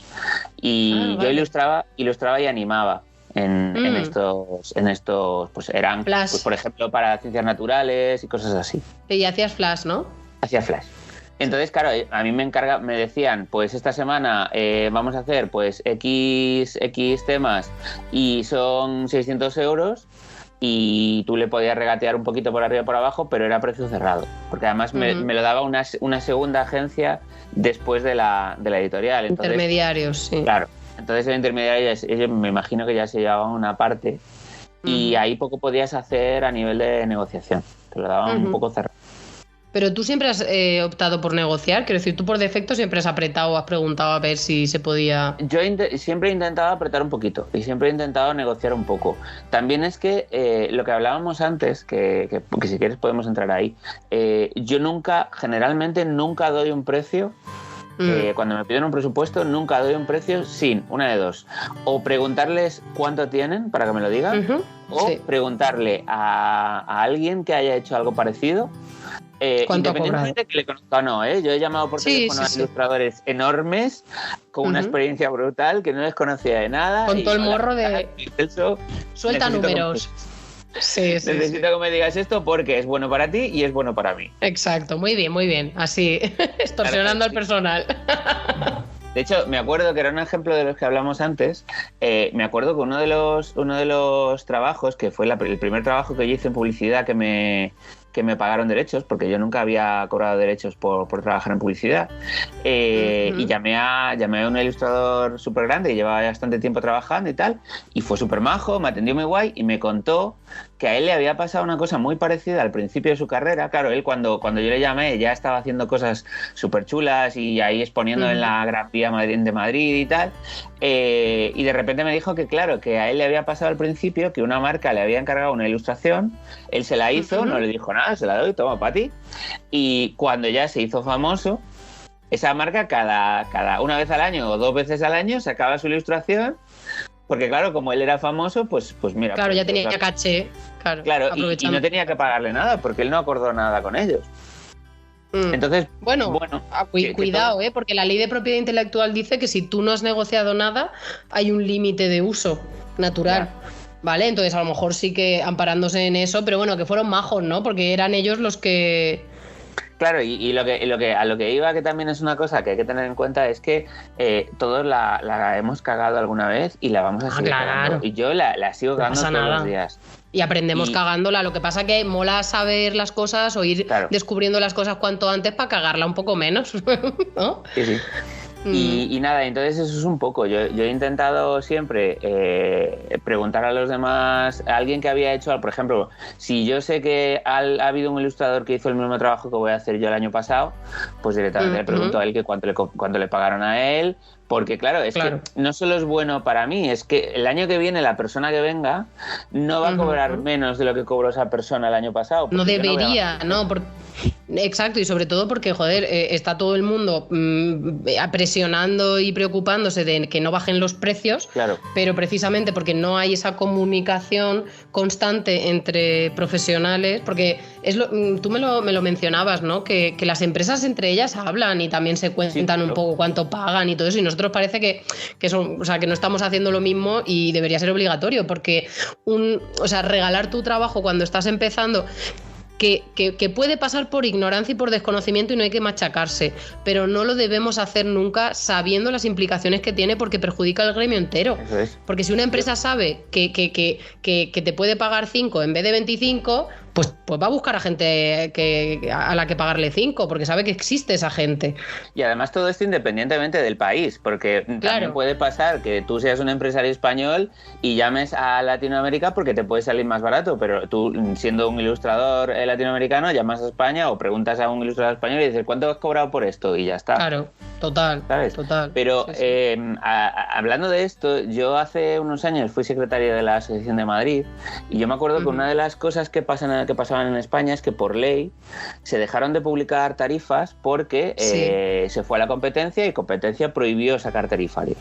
Y yo vale. ilustraba y animaba en estos, pues eran, Flash. pues, por ejemplo, para ciencias naturales y cosas así. Y hacías flash, ¿no? Hacía flash. Entonces, claro, a mí me decían, pues esta semana vamos a hacer pues X temas y son 600 euros y tú le podías regatear un poquito por arriba y por abajo, pero era precio cerrado. Porque además me lo daba una segunda agencia después de la editorial. Entonces, Intermediarios, sí. claro. Entonces el intermediario, ellos me imagino que ya se llevaban una parte y ahí poco podías hacer a nivel de negociación. Te lo daban un poco cerrado. Pero tú siempre has optado por negociar, quiero decir, tú por defecto siempre has apretado o has preguntado a ver si se podía... Yo siempre he intentado apretar un poquito y siempre he intentado negociar un poco. También es que lo que hablábamos antes, que si quieres podemos entrar ahí, yo generalmente nunca doy un precio. Cuando me piden un presupuesto nunca doy un precio sin una de dos: o preguntarles cuánto tienen para que me lo digan, o preguntarle a alguien que haya hecho algo parecido, independientemente de que le conozca o no. Yo he llamado por teléfono a ilustradores enormes con una experiencia brutal que no les conocía de nada, con todo el morro de suelta números. Necesito que me digas esto porque es bueno para ti y es bueno para mí. Exacto, muy bien. Así, extorsionando al personal. De hecho, me acuerdo que era un ejemplo de los que hablamos antes. Me acuerdo que uno de los trabajos, que fue el primer trabajo que yo hice en publicidad que me pagaron derechos, porque yo nunca había cobrado derechos por trabajar en publicidad, y llamé a un ilustrador súper grande que llevaba bastante tiempo trabajando y tal, y fue súper majo, me atendió muy guay y me contó que a él le había pasado una cosa muy parecida al principio de su carrera. Claro, él cuando yo le llamé ya estaba haciendo cosas súper chulas y ahí exponiendo en la Gran Vía de Madrid y tal, y de repente me dijo que claro, que a él le había pasado al principio que una marca le había encargado una ilustración, él se la hizo, no le dijo nada, se la doy, toma para ti, y cuando ya se hizo famoso, esa marca cada una vez al año o 2 veces al año sacaba su ilustración, porque claro, como él era famoso, pues mira. Claro, pues, ya tenía caché. Claro, y no tenía que pagarle nada, porque él no acordó nada con ellos. Entonces, bueno, cuidado, porque la ley de propiedad intelectual dice que si tú no has negociado nada, hay un límite de uso natural. Ya. Vale, entonces a lo mejor sí que amparándose en eso, pero bueno, que fueron majos, ¿no? Porque eran ellos los que... Claro, y a lo que iba, que también es una cosa que hay que tener en cuenta, es que todos la hemos cagado alguna vez y la vamos a seguir cagando. Y yo la sigo cagando todos los días. Y aprendemos cagándola. Lo que pasa que mola saber las cosas o ir descubriendo las cosas cuanto antes para cagarla un poco menos, ¿no? Sí. Y nada, entonces eso es un poco. Yo he intentado siempre preguntar a los demás, a alguien que había hecho, por ejemplo, si yo sé que ha habido un ilustrador que hizo el mismo trabajo que voy a hacer yo el año pasado, pues directamente le pregunto a él que cuánto le pagaron a él. Porque claro, que no solo es bueno para mí, es que el año que viene la persona que venga no va a cobrar menos de lo que cobró esa persona el año pasado. No debería, ¿no? Exacto, y sobre todo porque, joder, está todo el mundo presionando y preocupándose de que no bajen los precios, pero precisamente porque no hay esa comunicación constante entre profesionales, porque tú me lo mencionabas, ¿no? Que las empresas entre ellas hablan y también se cuentan un poco cuánto pagan y todo eso, y nosotros parece que no estamos haciendo lo mismo y debería ser obligatorio, porque regalar tu trabajo cuando estás empezando, que puede pasar por ignorancia y por desconocimiento y no hay que machacarse, pero no lo debemos hacer nunca sabiendo las implicaciones que tiene, porque perjudica al gremio entero. Porque si una empresa sabe que te puede pagar 5 en vez de 25, pues va a buscar a gente a la que pagarle 5, porque sabe que existe esa gente. Y además todo esto independientemente del país, porque también puede pasar que tú seas un empresario español y llames a Latinoamérica porque te puede salir más barato, pero tú, siendo un ilustrador latinoamericano, llamas a España o preguntas a un ilustrador español y dices, ¿cuánto has cobrado por esto? Y ya está. Claro, total, ¿sabes? Total. Pero sí. hablando de esto, yo hace unos años fui secretario de la Asociación de Madrid y yo me acuerdo que una de las cosas que pasaban en España es que por ley se dejaron de publicar tarifas porque se fue a la competencia y competencia prohibió sacar tarifarios.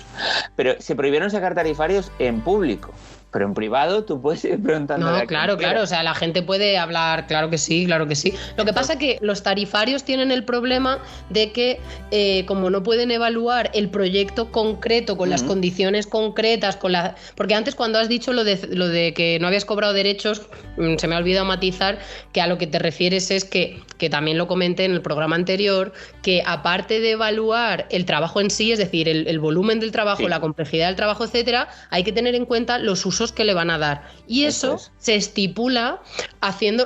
Pero se prohibieron sacar tarifarios en público. Pero en privado tú puedes ir preguntando. No, claro, o sea, la gente puede hablar, claro que sí. Lo que pasa es que los tarifarios tienen el problema de que como no pueden evaluar el proyecto concreto con las condiciones concretas, porque antes cuando has dicho lo de que no habías cobrado derechos, se me ha olvidado matizar que a lo que te refieres es que también lo comenté en el programa anterior, que aparte de evaluar el trabajo en sí, es decir, el volumen del trabajo, la complejidad del trabajo, etcétera, hay que tener en cuenta los usos que le van a dar. Y eso se estipula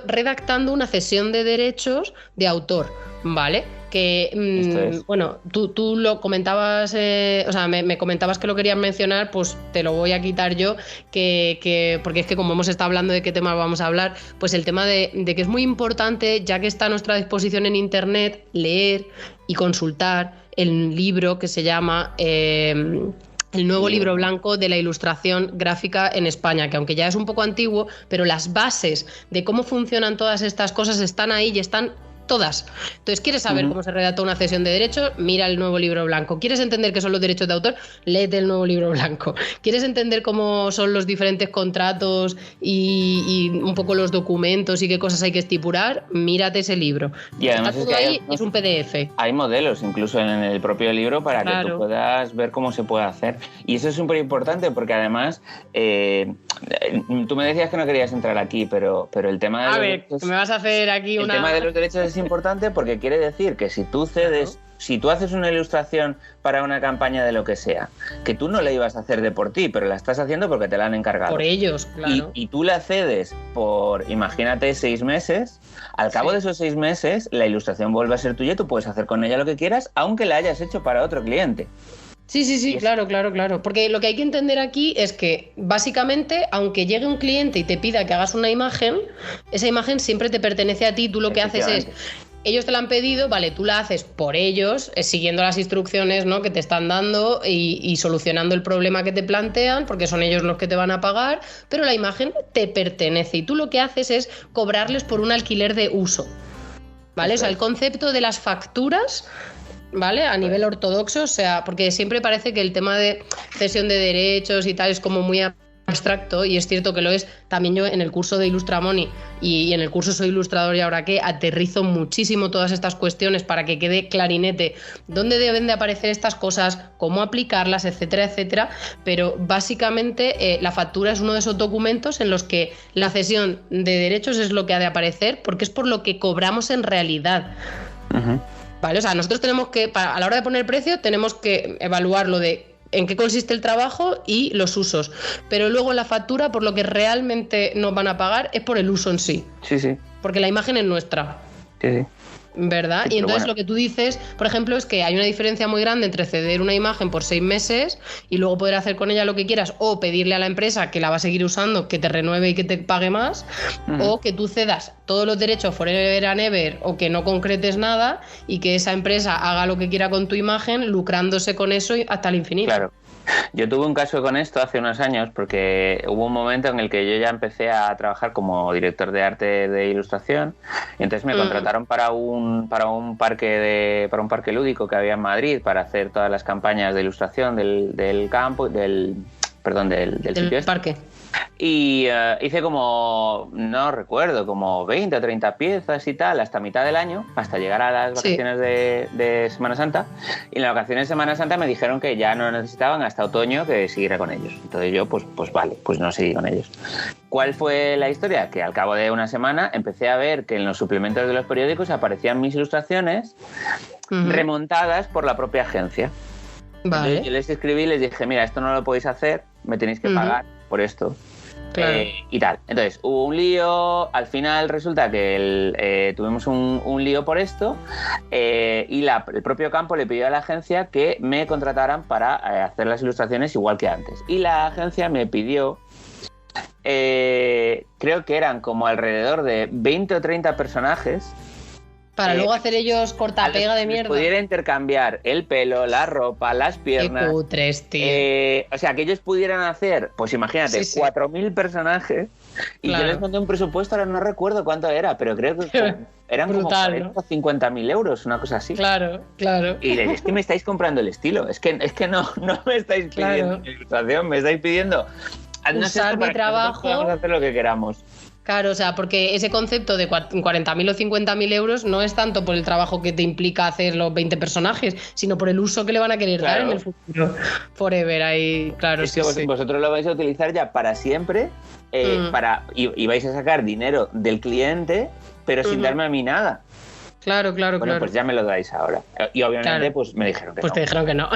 redactando una cesión de derechos de autor, ¿vale? Que, bueno, tú lo comentabas, o sea, me comentabas que lo querías mencionar, pues te lo voy a quitar yo, porque es que como hemos estado hablando de qué tema vamos a hablar, pues el tema de que es muy importante, ya que está a nuestra disposición en internet, leer y consultar el libro que se llama El nuevo libro blanco de la ilustración gráfica en España, que aunque ya es un poco antiguo, pero las bases de cómo funcionan todas estas cosas están ahí y están todas. Entonces, ¿quieres saber cómo se redacta una cesión de derechos? Mira el nuevo libro blanco. ¿Quieres entender qué son los derechos de autor? Léete el nuevo libro blanco. ¿Quieres entender cómo son los diferentes contratos y un poco los documentos y qué cosas hay que estipular? Mírate ese libro. Y además está todo ahí, es un PDF. Hay modelos incluso en el propio libro para que tú puedas ver cómo se puede hacer. Y eso es súper importante porque además tú me decías que no querías entrar aquí, pero el tema de derechos, me vas a hacer aquí el tema de los derechos es importante porque quiere decir que si tú cedes, si tú haces una ilustración para una campaña de lo que sea, que tú no la ibas a hacer de por ti, pero la estás haciendo porque te la han encargado. Por ellos, claro. Y tú la cedes por, imagínate, 6 meses, al cabo de esos 6 meses la ilustración vuelve a ser tuya y tú puedes hacer con ella lo que quieras, aunque la hayas hecho para otro cliente. Sí, claro. Porque lo que hay que entender aquí es que, básicamente, aunque llegue un cliente y te pida que hagas una imagen, esa imagen siempre te pertenece a ti. Tú lo que haces es, ellos te la han pedido, vale, tú la haces por ellos, siguiendo las instrucciones, ¿no?, que te están dando y solucionando el problema que te plantean, porque son ellos los que te van a pagar, pero la imagen te pertenece y tú lo que haces es cobrarles por un alquiler de uso, ¿vale? O sea, el concepto de las facturas, ¿vale? A nivel ortodoxo, o sea, porque siempre parece que el tema de cesión de derechos y tal es como muy abstracto, y es cierto que lo es. También yo en el curso de Ilustramoni y en el curso Soy Ilustrador y Ahora Qué aterrizo muchísimo todas estas cuestiones para que quede clarinete dónde deben de aparecer estas cosas, cómo aplicarlas, etcétera, etcétera, pero básicamente la factura es uno de esos documentos en los que la cesión de derechos es lo que ha de aparecer, porque es por lo que cobramos en realidad. Vale, o sea, nosotros tenemos que, a la hora de poner precio, tenemos que evaluar lo de en qué consiste el trabajo y los usos. Pero luego la factura, por lo que realmente nos van a pagar, es por el uso en sí. Sí. Porque la imagen es nuestra. Sí. ¿Verdad? Sí, y entonces lo que tú dices, por ejemplo, es que hay una diferencia muy grande entre ceder una imagen por 6 meses y luego poder hacer con ella lo que quieras, o pedirle a la empresa que la va a seguir usando, que te renueve y que te pague más, o que tú cedas todos los derechos forever and ever, o que no concretes nada y que esa empresa haga lo que quiera con tu imagen, lucrándose con eso hasta el infinito. Claro. Yo tuve un caso con esto hace unos años porque hubo un momento en el que yo ya empecé a trabajar como director de arte de ilustración y entonces me contrataron para un parque lúdico que había en Madrid para hacer todas las campañas de ilustración del campo, del sitio parque. Y hice como 20 o 30 piezas y tal hasta mitad del año, hasta llegar a las vacaciones de Semana Santa, y en las vacaciones de Semana Santa me dijeron que ya no necesitaban hasta otoño que siguiera con ellos. Entonces yo pues vale, pues no seguí con ellos. ¿Cuál fue la historia? Que al cabo de una semana empecé a ver que en los suplementos de los periódicos aparecían mis ilustraciones remontadas por la propia agencia. Vale. Entonces yo les escribí y les dije, mira, esto no lo podéis hacer, me tenéis que pagar por esto. Claro. Y tal. Entonces, hubo un lío, al final resulta que tuvimos un lío por esto y el propio campo le pidió a la agencia que me contrataran para hacer las ilustraciones igual que antes. Y la agencia me pidió, creo que eran como alrededor de 20 o 30 personajes. Para luego hacer ellos cortapega de mierda. Pudiera intercambiar el pelo, la ropa, las piernas. Qué cutres, tío. O sea, que ellos pudieran hacer, pues imagínate, 4.000 personajes. Y yo les monté un presupuesto, ahora no recuerdo cuánto era, pero creo que eran brutal, como 40 o 50.000 euros, una cosa así. Claro. Y es que me estáis comprando el estilo. Es que no me estáis pidiendo ilustración, me estáis pidiendo... Usar mi trabajo. Podemos hacer lo que queramos. Claro, o sea, porque ese concepto de 40.000 o 50.000 euros no es tanto por el trabajo que te implica hacer los 20 personajes, sino por el uso que le van a querer dar en el futuro. Forever, ahí, claro. Es que vosotros lo vais a utilizar ya para siempre, y vais a sacar dinero del cliente, pero sin darme a mí nada. Claro. Pues ya me lo dais ahora. Y obviamente pues me dijeron que no. Pues te dijeron que no.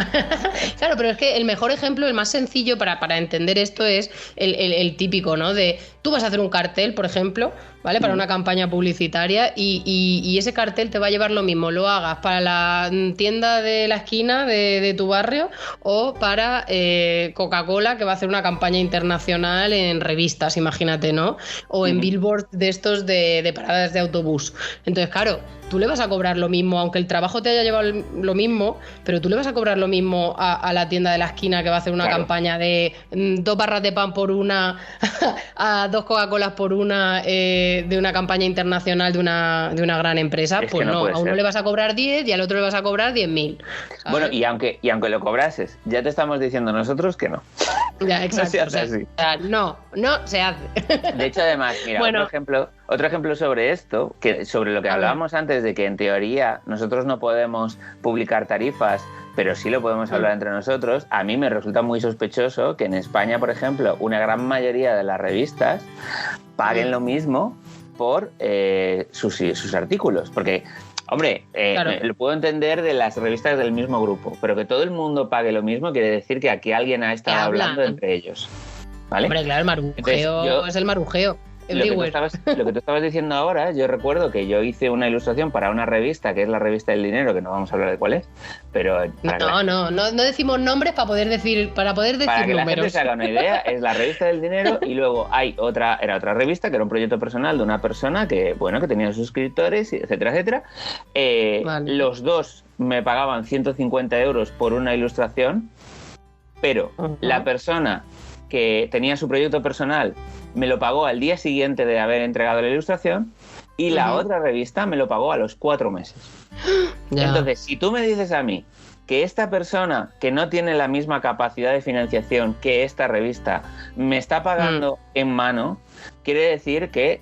Claro, pero es que el mejor ejemplo, el más sencillo para entender esto es el típico, ¿no? De tú vas a hacer un cartel, por ejemplo, ¿vale? Para una campaña publicitaria y ese cartel te va a llevar lo mismo, lo hagas para la tienda de la esquina de tu barrio o para Coca-Cola, que va a hacer una campaña internacional en revistas, imagínate, ¿no? O en billboards de estos de paradas de autobús. Entonces, claro, tú le vas a cobrar lo mismo, aunque el trabajo te haya llevado lo mismo, pero tú le vas a cobrar lo mismo a la tienda de la esquina que va a hacer una campaña de 2 barras de pan por una, a 2 Coca-Colas por una, de una campaña internacional de una gran empresa. Pues no, a uno le vas a cobrar 10 y al otro le vas a cobrar 10.000. Bueno, y aunque lo cobrases, ya te estamos diciendo nosotros que no. Ya, exacto. No se hace así. O sea, no se hace. De hecho, además, mira, otro ejemplo sobre esto, sobre lo que hablábamos antes, de que en teoría nosotros no podemos publicar tarifas, pero sí lo podemos hablar entre nosotros. A mí me resulta muy sospechoso que en España, por ejemplo, una gran mayoría de las revistas paguen lo mismo por sus artículos, porque... Hombre, lo puedo entender de las revistas del mismo grupo, pero que todo el mundo pague lo mismo quiere decir que aquí alguien ha estado hablando entre ellos, ¿vale? Hombre, claro, el marujeo es el marujeo. Lo que tú estabas diciendo ahora, yo recuerdo que yo hice una ilustración para una revista, que es la Revista del Dinero, que no vamos a hablar de cuál es, pero... No decimos nombres para poder decir para que números. La gente se haga una idea, es la Revista del Dinero, y luego era otra revista, que era un proyecto personal de una persona que tenía suscriptores, etcétera, etcétera. Vale. Los dos me pagaban 150 euros por una ilustración, pero la persona que tenía su proyecto personal me lo pagó al día siguiente de haber entregado la ilustración y la otra revista me lo pagó a los 4 meses. Ya. Entonces, si tú me dices a mí que esta persona que no tiene la misma capacidad de financiación que esta revista me está pagando en mano, quiere decir que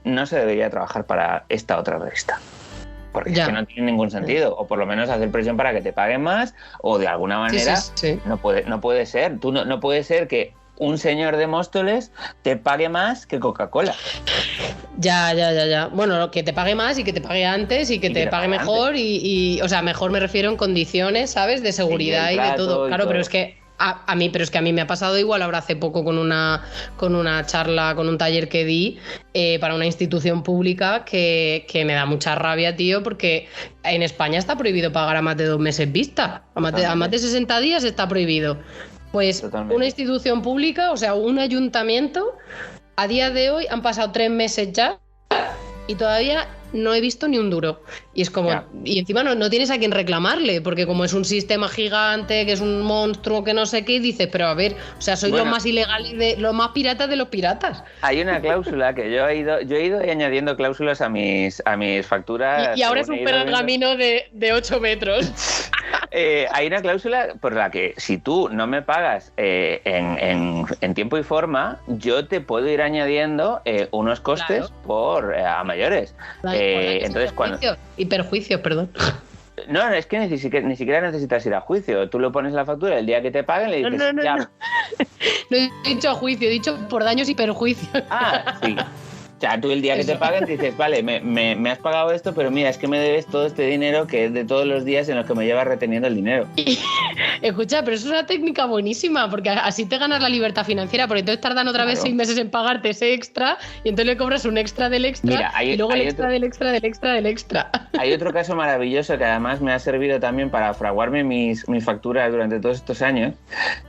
no se debería trabajar para esta otra revista. Porque es que no tiene ningún sentido. O por lo menos hacer presión para que te paguen más, o de alguna manera no puede ser. No puede ser que un señor de Móstoles te pague más que Coca-Cola. Ya. Bueno, que te pague más y que te pague antes y que te pague mejor y o sea, mejor me refiero en condiciones, ¿sabes? De seguridad y de todo. Claro, pero es que a mí me ha pasado igual ahora hace poco con una charla, con un taller que di para una institución pública que me da mucha rabia, tío, porque en España está prohibido pagar a más de 2 meses vista. A más de 60 días está prohibido. Pues una institución pública, o sea, un ayuntamiento, a día de hoy han pasado 3 meses ya y todavía no he visto ni un duro. Y es como, y encima no tienes a quien reclamarle, porque como es un sistema gigante, que es un monstruo, que no sé qué, y dices, pero a ver, o sea, soy los más ilegales, los más piratas de los piratas. Hay una cláusula que yo he ido añadiendo cláusulas a mis facturas. Y ahora es un pergamino de 8 metros. Hay una cláusula por la que si tú no me pagas en tiempo y forma, yo te puedo ir añadiendo unos costes a mayores. Entonces, y perjuicios, perdón. No, es que ni siquiera necesitas ir a juicio. Tú lo pones en la factura el día que te paguen, le dices No he dicho a juicio, he dicho por daños y perjuicios. Ah, sí. sea, tú el día que te paguen dices, vale, me has pagado esto, pero mira, es que me debes todo este dinero que es de todos los días en los que me llevas reteniendo el dinero. Escucha, pero eso es una técnica buenísima, porque así te ganas la libertad financiera, porque entonces tardan otra vez 6 meses en pagarte ese extra y entonces le cobras un extra del extra. Mira, y luego el extra del extra del extra del extra. Hay otro caso maravilloso que además me ha servido también para fraguarme mis facturas durante todos estos años,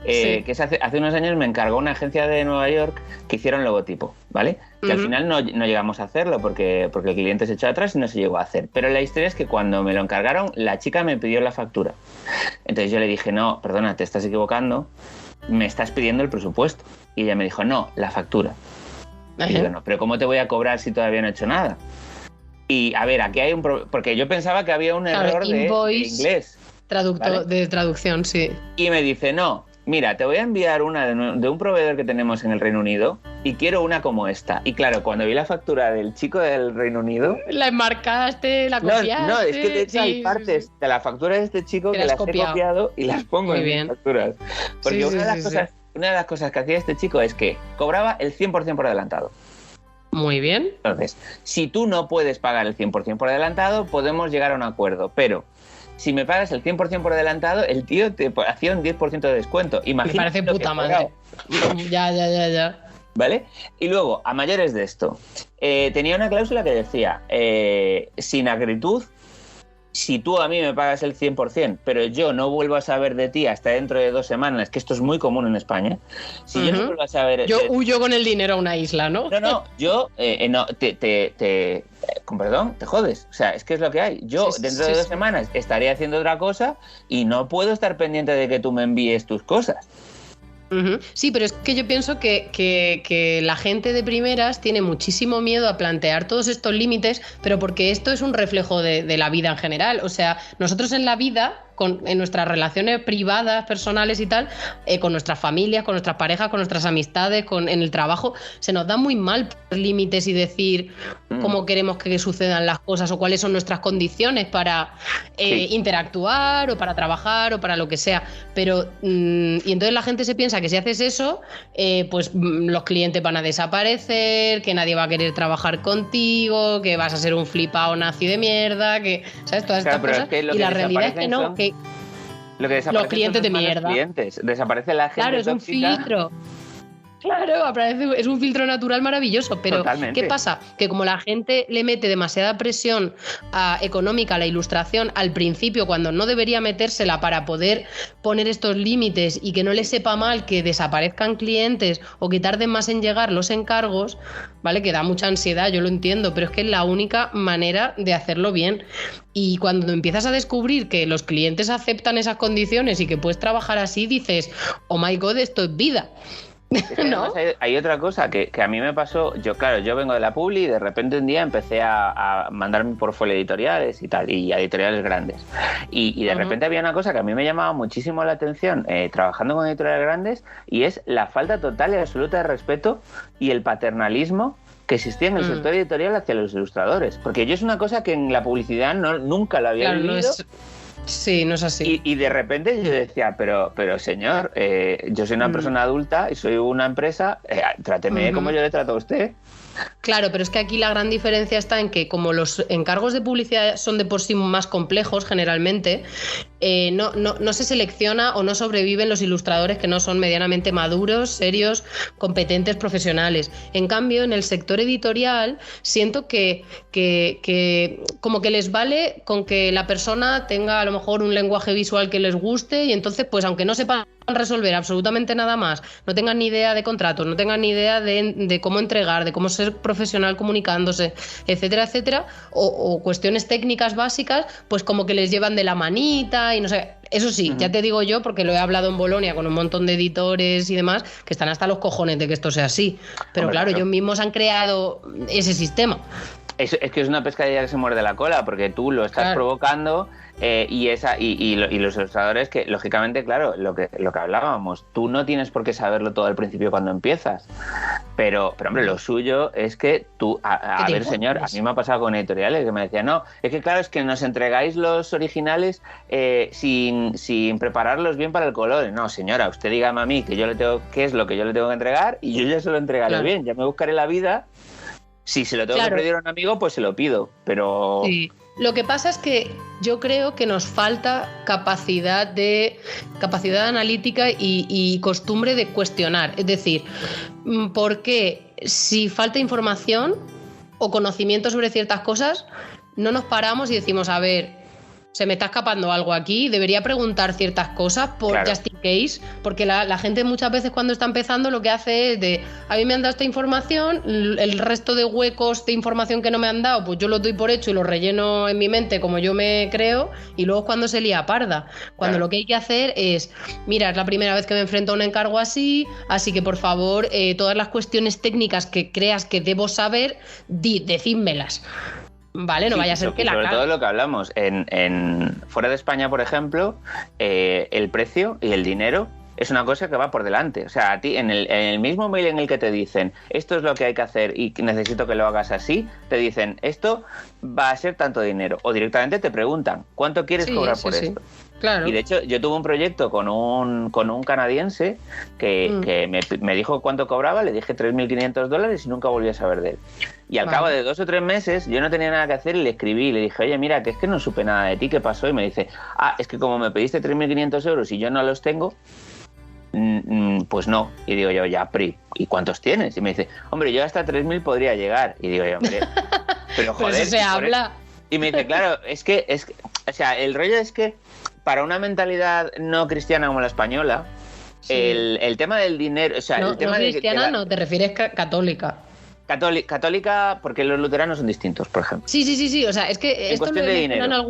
que es hace unos años me encargó una agencia de Nueva York que hiciera un logotipo, ¿vale? Que al final no llegamos a hacerlo porque el cliente se echó atrás y no se llegó a hacer. Pero la historia es que cuando me lo encargaron, la chica me pidió la factura. Entonces yo le dije, no, perdona, te estás equivocando, me estás pidiendo el presupuesto. Y ella me dijo, no, la factura. Y yo, no, pero ¿cómo te voy a cobrar si todavía no he hecho nada? Y a ver, aquí hay un problema, porque yo pensaba que había un error de inglés. De traducción, sí. Y me dice, no, mira, te voy a enviar una de un proveedor que tenemos en el Reino Unido y quiero una como esta. Y claro, cuando vi la factura del chico del Reino Unido... La enmarcaste, la copiaste... No, es que de hecho hay partes de la factura de este chico que las he copiado y las pongo en mis facturas. Porque una de las cosas que hacía este chico es que cobraba el 100% por adelantado. Muy bien. Entonces, si tú no puedes pagar el 100% por adelantado, podemos llegar a un acuerdo, pero... Si me pagas el 100% por adelantado, el tío te hacía un 10% de descuento. Imagínate. Me parece puta madre. Ya. ¿Vale? Y luego, a mayores de esto, tenía una cláusula que decía, sin acritud, si tú a mí me pagas el 100%, pero yo no vuelvo a saber de ti hasta dentro de 2 semanas, que esto es muy común en España, si yo no vuelvo a saber... Yo huyo con el dinero a una isla, ¿no? No, yo con perdón, te jodes. O sea, es que es lo que hay. Yo dentro de 2 semanas estaré haciendo otra cosa y no puedo estar pendiente de que tú me envíes tus cosas. Sí, pero es que yo pienso que la gente de primeras tiene muchísimo miedo a plantear todos estos límites, pero porque esto es un reflejo de la vida en general. O sea, nosotros en la vida, en nuestras relaciones privadas, personales y tal, con nuestras familias, con nuestras parejas, con nuestras amistades, en el trabajo, se nos da muy mal poner límites y decir cómo queremos que sucedan las cosas o cuáles son nuestras condiciones para interactuar o para trabajar o para lo que sea. Pero y entonces la gente se piensa que si haces eso, pues los clientes van a desaparecer, que nadie va a querer trabajar contigo, que vas a ser un flipado nazi de mierda, que ¿sabes? Todas estas cosas. Y la realidad es que no, que lo que los clientes de mierda. Desaparece la gente. Claro, es tóxica. Un filtro. Claro, es un filtro natural maravilloso, pero totalmente. ¿Qué pasa? Que como la gente le mete demasiada presión económica a la ilustración al principio, cuando no debería metérsela para poder poner estos límites y que no les sepa mal que desaparezcan clientes o que tarden más en llegar los encargos, ¿vale? Que da mucha ansiedad, yo lo entiendo, pero es que es la única manera de hacerlo bien. Y cuando empiezas a descubrir que los clientes aceptan esas condiciones y que puedes trabajar así, dices, oh my God, esto es vida. ¿No? Hay otra cosa que a mí me pasó. Yo vengo de la publi y de repente un día empecé a mandar mi portfolio editoriales y tal, y a editoriales grandes. Y de repente había una cosa que a mí me llamaba muchísimo la atención trabajando con editoriales grandes, y es la falta total y absoluta de respeto y el paternalismo que existía en el sector editorial hacia los ilustradores. Porque yo es una cosa que en la publicidad nunca lo había vivido. Sí, no es así. Y de repente yo decía, pero señor, yo soy una persona adulta y soy una empresa, tráteme como yo le trato a usted. Claro, pero es que aquí la gran diferencia está en que como los encargos de publicidad son de por sí más complejos generalmente, no se selecciona o no sobreviven los ilustradores que no son medianamente maduros, serios, competentes, profesionales. En cambio, en el sector editorial siento que como que les vale con que la persona tenga a lo mejor un lenguaje visual que les guste, y entonces pues aunque no sepan resolver absolutamente nada más, no tengan ni idea de contratos, no tengan ni idea de cómo entregar, de cómo ser profesional comunicándose, etcétera, etcétera, o cuestiones técnicas básicas, pues como que les llevan de la manita y no sé. Eso sí, ya te digo yo, porque lo he hablado en Bolonia con un montón de editores y demás, que están hasta los cojones de que esto sea así. Pero claro, ellos mismos han creado ese sistema. Es que es una pescadilla que se muerde la cola, porque tú lo estás provocando y los ilustradores que, lógicamente, claro, lo que hablábamos, tú no tienes por qué saberlo todo al principio cuando empiezas. Pero hombre, lo suyo es que tú, a ver, señor, a mí me ha pasado con editoriales que me decían, no, es que claro, es que nos entregáis los originales sin prepararlos bien para el color. No, señora, usted dígame a mí qué es lo que yo le tengo que entregar y yo ya se lo entregaré bien, ya me buscaré la vida Si se lo tengo Claro. que pedir a un amigo, pues se lo pido, pero... Sí. Lo que pasa es que yo creo que nos falta capacidad analítica y costumbre de cuestionar. Es decir, ¿por qué si falta información o conocimiento sobre ciertas cosas no nos paramos y decimos, a ver, se me está escapando algo aquí, debería preguntar ciertas cosas por Claro. just in case? Porque la gente muchas veces cuando está empezando lo que hace es a mí me han dado esta información, el resto de huecos de información que no me han dado, pues yo los doy por hecho y los relleno en mi mente como yo me creo, y luego es cuando se lía parda. Cuando Claro. lo que hay que hacer es, mira, es la primera vez que me enfrento a un encargo así que por favor, todas las cuestiones técnicas que creas que debo saber, decídmelas. Vale, no Sí, vaya a ser que la sobre cague. todo lo que hablamos, fuera de España, por ejemplo, el precio y el dinero es una cosa que va por delante. O sea, a ti en el mismo mail en el que te dicen esto es lo que hay que hacer y necesito que lo hagas así, te dicen esto va a ser tanto dinero. O directamente te preguntan ¿cuánto quieres cobrar por esto? Claro. Y de hecho yo tuve un proyecto con un canadiense que me dijo cuánto cobraba, le dije $3.500 y nunca volví a saber de él. Y al cabo de 2 o 3 meses yo no tenía nada que hacer y le escribí y le dije, oye, mira, que es que no supe nada de ti, ¿qué pasó? Y me dice, es que como me pediste 3.500 euros y yo no los tengo, pues no. Y digo yo, ya, Pri, ¿y cuántos tienes? Y me dice, hombre, yo hasta 3.000 podría llegar. Y digo yo, hombre, pero joder. Pero eso se habla. Y me dice, claro, es que, o sea, el rollo es que para una mentalidad no cristiana como la española, Sí. el tema del dinero, o sea, No, el tema no de cristiana, no, te refieres católica. Católica, porque los luteranos son distintos, por ejemplo. Sí, o sea, es que En esto lo cuestión de he mencionado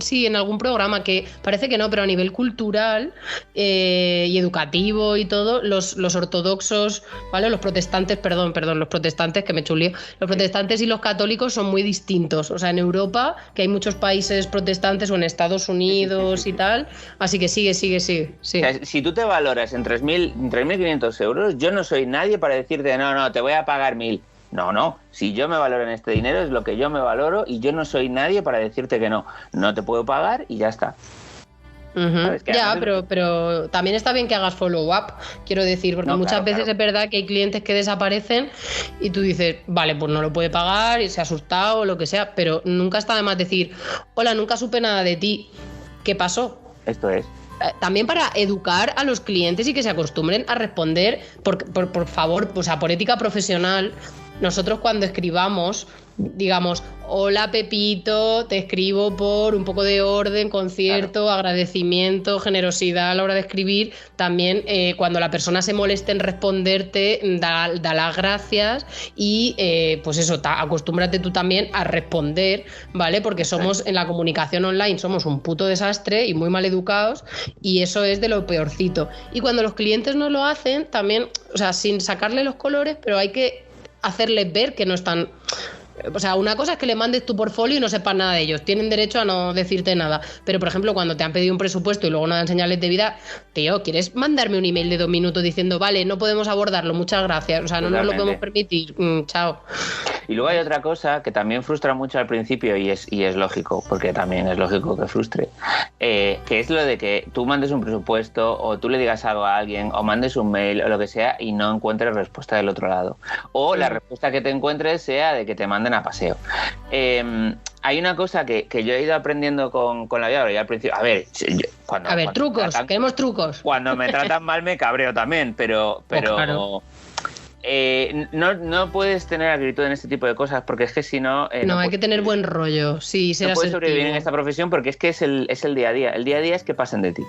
en algún programa, que parece que no, pero a nivel cultural y educativo y todo, los ortodoxos, ¿vale? Los protestantes, perdón, los protestantes, que me chulío, los protestantes y los católicos son muy distintos. O sea, en Europa, que hay muchos países protestantes, o en Estados Unidos y tal, así que sigue. Sí. O sea, si tú te valoras en 3.500 euros, yo no soy nadie para decirte, no, te voy a pagar 1.000. No, si yo me valoro en este dinero es lo que yo me valoro y yo no soy nadie para decirte que no te puedo pagar y ya está. ¿Sabes? Que Ya, además pero también está bien que hagas follow-up, quiero decir, porque No, muchas claro, veces claro. es verdad que hay clientes que desaparecen y tú dices, vale, pues no lo puede pagar y se ha asustado o lo que sea, pero nunca está de más decir, hola, nunca supe nada de ti, ¿qué pasó? Esto es. También para educar a los clientes y que se acostumbren a responder, por favor, o sea, por ética profesional. Nosotros cuando escribamos, digamos, hola Pepito, te escribo por un poco de orden, concierto, agradecimiento, generosidad a la hora de escribir. También cuando la persona se moleste en responderte, da las gracias y pues eso, acostúmbrate tú también a responder, ¿vale? Porque somos en la comunicación online, somos un puto desastre y muy mal educados y eso es de lo peorcito. Y cuando los clientes no lo hacen, también, o sea, sin sacarle los colores, pero hay que hacerles ver que no están... O sea, una cosa es que le mandes tu portfolio y no sepas nada de ellos. Tienen derecho a no decirte nada. Pero, por ejemplo, cuando te han pedido un presupuesto y luego no dan señales de vida, tío, ¿quieres mandarme un email de 2 minutos diciendo, vale, no podemos abordarlo, muchas gracias? O sea, no nos lo podemos permitir. Chao. Y luego hay otra cosa que también frustra mucho al principio y es lógico, porque también es lógico que frustre, que es lo de que tú mandes un presupuesto o tú le digas algo a alguien o mandes un mail o lo que sea y no encuentres respuesta del otro lado. O la respuesta que te encuentres sea de que te manden a paseo. Hay una cosa que yo he ido aprendiendo con la vida, yo al principio, cuando trucos, queremos trucos. Cuando me tratan mal me cabreo también, pero claro. No puedes tener actitud en este tipo de cosas porque es que si no... no, hay que tener buen rollo, sí, ser no puedes asertivo. sobrevivir en esta profesión porque es que es el día a día. El día a día es que pasen de ti.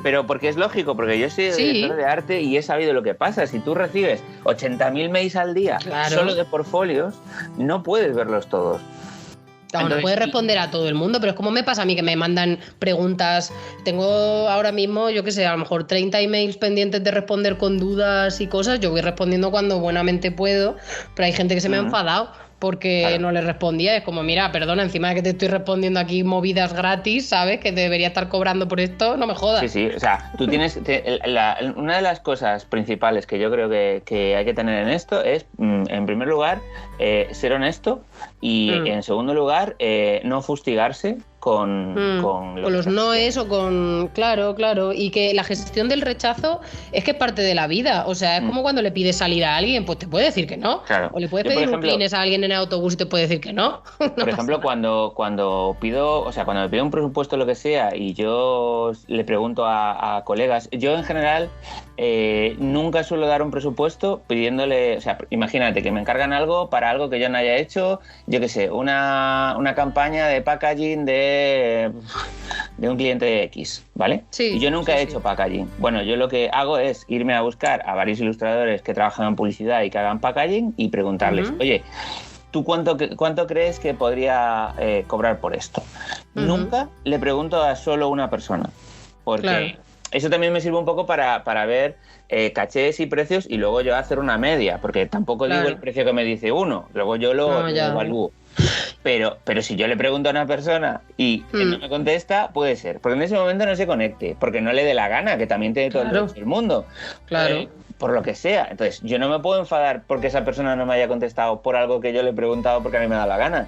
Pero porque es lógico, porque yo soy director de arte y he sabido lo que pasa. Si tú recibes 80.000 mails al día solo de portfolios, no puedes verlos todos. No puedes responder a todo el mundo, pero es como me pasa a mí que me mandan preguntas. Tengo ahora mismo, yo qué sé, a lo mejor 30 emails pendientes de responder con dudas y cosas. Yo voy respondiendo cuando buenamente puedo, pero hay gente que se me ha enfadado porque no le respondía. Es como, mira, perdona, encima de que te estoy respondiendo aquí movidas gratis, ¿sabes? Que te debería estar cobrando por esto, no me jodas. Sí, o sea, tú tienes... una de las cosas principales que yo creo que hay que tener en esto es, en primer lugar, ser honesto y, en segundo lugar, no fustigarse con los noes o con... Claro, y que la gestión del rechazo es que es parte de la vida, o sea, es como cuando le pides salir a alguien, pues te puede decir que no, claro. O le puedes pedir un Kleenex a alguien en el autobús y te puede decir que no. Por ejemplo, cuando pido, o sea, cuando me pido un presupuesto o lo que sea y yo le pregunto a colegas, yo en general nunca suelo dar un presupuesto pidiéndole, o sea, imagínate que me encargan algo para algo que yo no haya hecho, yo qué sé, una campaña de packaging de un cliente X, ¿vale? Sí, y yo nunca he hecho packaging. Bueno, yo lo que hago es irme a buscar a varios ilustradores que trabajan en publicidad y que hagan packaging y preguntarles, oye, ¿tú cuánto crees que podría cobrar por esto? Nunca le pregunto a solo una persona, porque eso también me sirve un poco para ver cachés y precios y luego yo hacer una media, porque tampoco digo el precio que me dice uno, luego yo lo evalúo. Pero si yo le pregunto a una persona y no me contesta, puede ser, porque en ese momento no se conecte, porque no le dé la gana, que también tiene todo el derecho del mundo. Claro. Por lo que sea. Entonces, yo no me puedo enfadar porque esa persona no me haya contestado por algo que yo le he preguntado porque a mí me da la gana.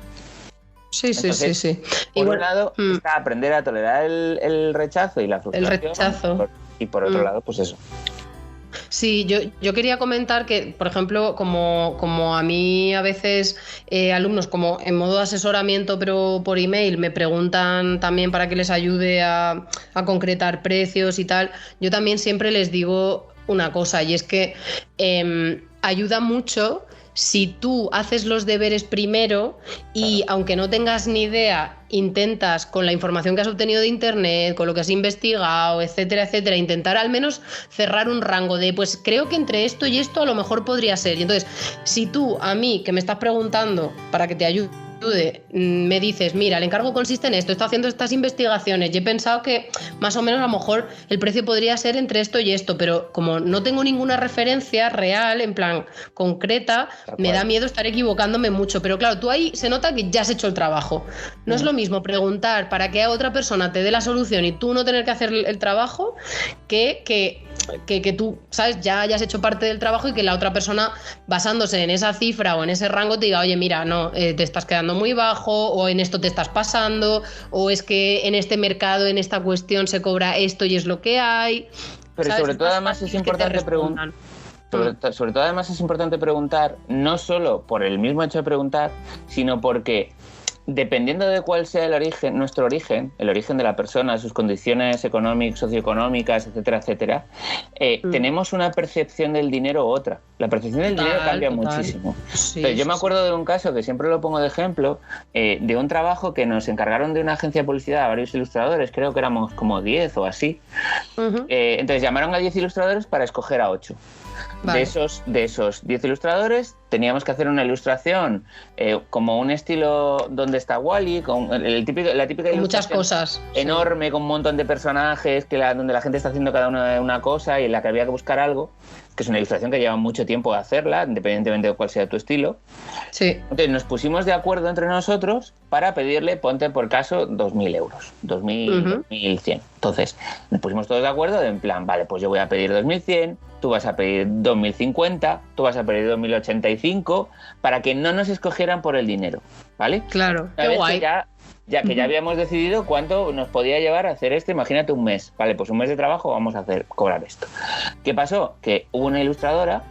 Entonces, sí. Por un lado, está aprender a tolerar el rechazo y la frustración. El rechazo. Y por otro lado, pues eso. Sí, yo quería comentar que, por ejemplo, como a mí a veces alumnos, como en modo asesoramiento, pero por email, me preguntan también para que les ayude a concretar precios y tal, yo también siempre les digo una cosa, y es que ayuda mucho si tú haces los deberes primero y aunque no tengas ni idea, intentas con la información que has obtenido de internet, con lo que has investigado, etcétera, intentar al menos cerrar un rango de, pues creo que entre esto y esto a lo mejor podría ser. Y entonces, si tú a mí, que me estás preguntando para que te ayude, me dices, mira, el encargo consiste en esto, estoy haciendo estas investigaciones y he pensado que más o menos a lo mejor el precio podría ser entre esto y esto, pero como no tengo ninguna referencia real, en plan concreta, me da miedo estar equivocándome mucho. Pero claro, tú ahí se nota que ya has hecho el trabajo. No es lo mismo preguntar para que a otra persona te dé la solución y tú no tener que hacer el trabajo que tú, ¿sabes? Ya hayas hecho parte del trabajo y que la otra persona, basándose en esa cifra o en ese rango, te diga, oye, mira, no, te estás quedando muy bajo, o en esto te estás pasando, o es que en este mercado, en esta cuestión se cobra esto y es lo que hay. Pero ¿sabes? sobre todo además es importante preguntar. Sobre todo además es importante preguntar, no solo por el mismo hecho de preguntar, sino porque dependiendo de cuál sea el origen, nuestro origen, el origen de la persona, sus condiciones socioeconómicas, etcétera, tenemos una percepción del dinero u otra. La percepción del dinero cambia muchísimo. Sí, pero yo me acuerdo de un caso que siempre lo pongo de ejemplo, de un trabajo que nos encargaron de una agencia de publicidad a varios ilustradores, creo que éramos como 10 o así. Entonces llamaron a 10 ilustradores para escoger a 8. Vale. De esos 10 ilustradores teníamos que hacer una ilustración como un estilo donde está Wall-E, con la típica ilustración, muchas cosas enorme, con un montón de personajes donde la gente está haciendo cada una cosa y en la que había que buscar algo, que es una ilustración que lleva mucho tiempo hacerla, independientemente de cuál sea tu estilo. Sí. Entonces nos pusimos de acuerdo entre nosotros para pedirle, ponte por caso, 2.000 euros, 2.000, 2.100. Entonces nos pusimos todos de acuerdo en plan, vale, pues yo voy a pedir 2.100, tú vas a pedir 2.050, tú vas a pedir 2.085, para que no nos escogieran por el dinero, ¿vale? Claro, qué guay. Que ya habíamos decidido cuánto nos podía llevar a hacer esto, imagínate un mes, vale, pues un mes de trabajo vamos a cobrar esto. ¿Qué pasó? Que hubo una ilustradora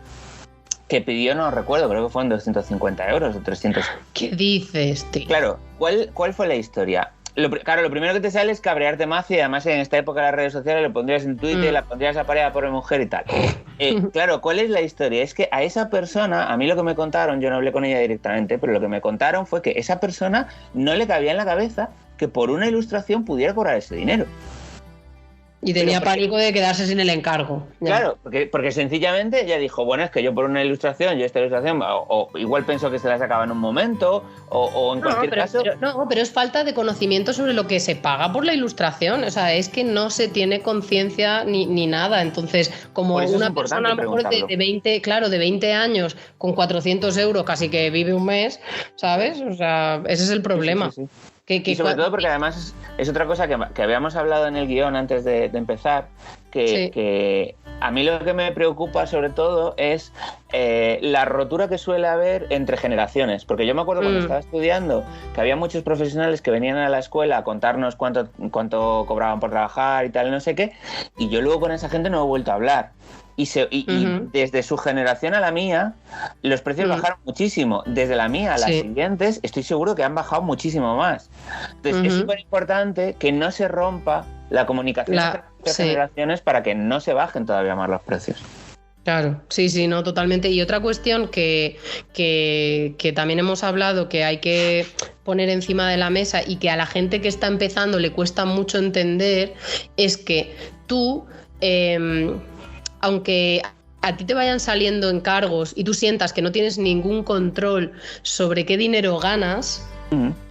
que pidió, no recuerdo, creo que fueron 250 euros o 300. ¿Qué dices, tío? Claro, ¿cuál fue la historia? Claro, lo primero que te sale es cabrearte más, y además en esta época de las redes sociales lo pondrías en Twitter, la pondrías a pareja por mujer y tal. Claro, ¿cuál es la historia? Es que a esa persona, a mí lo que me contaron, yo no hablé con ella directamente, pero lo que me contaron fue que esa persona no le cabía en la cabeza que por una ilustración pudiera cobrar ese dinero. Y tenía pánico de quedarse sin el encargo. Claro, porque sencillamente ella dijo, bueno, es que yo por una ilustración, esta ilustración, o igual pienso que se la sacaba en un momento, o en cualquier caso... Pero es falta de conocimiento sobre lo que se paga por la ilustración. O sea, es que no se tiene conciencia ni nada. Entonces, como una persona a lo mejor de 20 años, con 400 euros, casi que vive un mes, ¿sabes? O sea, ese es el problema. Sí. Y sobre todo porque además es otra cosa que habíamos hablado en el guión antes de empezar, que a mí lo que me preocupa sobre todo es la rotura que suele haber entre generaciones. Porque yo me acuerdo cuando estaba estudiando que había muchos profesionales que venían a la escuela a contarnos cuánto cobraban por trabajar y tal, no sé qué, y yo luego con esa gente no he vuelto a hablar. Y desde su generación a la mía, los precios bajaron muchísimo. Desde la mía a las siguientes, estoy seguro que han bajado muchísimo más. Entonces, es súper importante que no se rompa la comunicación entre las generaciones para que no se bajen todavía más los precios. Claro, sí, no, totalmente. Y otra cuestión que también hemos hablado, que hay que poner encima de la mesa y que a la gente que está empezando le cuesta mucho entender, es que tú... aunque a ti te vayan saliendo encargos y tú sientas que no tienes ningún control sobre qué dinero ganas,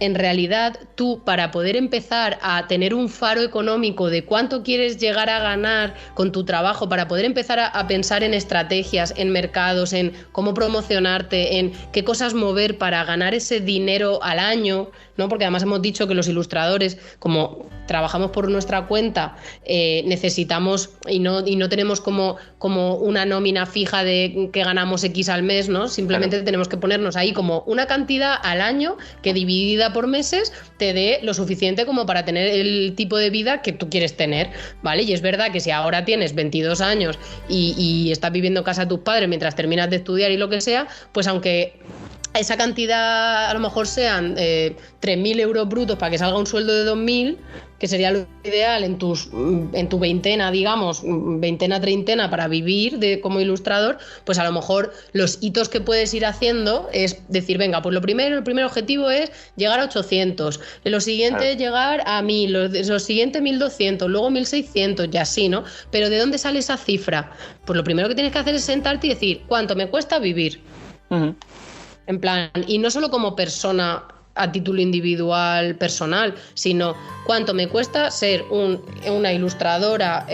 en realidad tú, para poder empezar a tener un faro económico de cuánto quieres llegar a ganar con tu trabajo, para poder empezar a pensar en estrategias, en mercados, en cómo promocionarte, en qué cosas mover para ganar ese dinero al año, ¿no? Porque además hemos dicho que los ilustradores, como trabajamos por nuestra cuenta, necesitamos y no tenemos como una nómina fija de que ganamos X al mes, ¿no? Simplemente tenemos que ponernos ahí como una cantidad al año que dividida por meses te dé lo suficiente como para tener el tipo de vida que tú quieres tener, ¿vale? Y es verdad que si ahora tienes 22 años y estás viviendo en casa de tus padres mientras terminas de estudiar y lo que sea, pues aunque esa cantidad a lo mejor sean 3.000 euros brutos para que salga un sueldo de 2.000, que sería lo ideal en tu veintena, digamos, veintena, treintena, para vivir como ilustrador, pues a lo mejor los hitos que puedes ir haciendo es decir, venga, pues el primer objetivo es llegar a 800, lo siguiente es llegar a 1.000, lo siguiente 1.200, luego 1.600 y así, ¿no? Pero ¿de dónde sale esa cifra? Pues lo primero que tienes que hacer es sentarte y decir, ¿cuánto me cuesta vivir? En plan, y no solo como persona a título individual, personal, sino cuánto me cuesta ser una ilustradora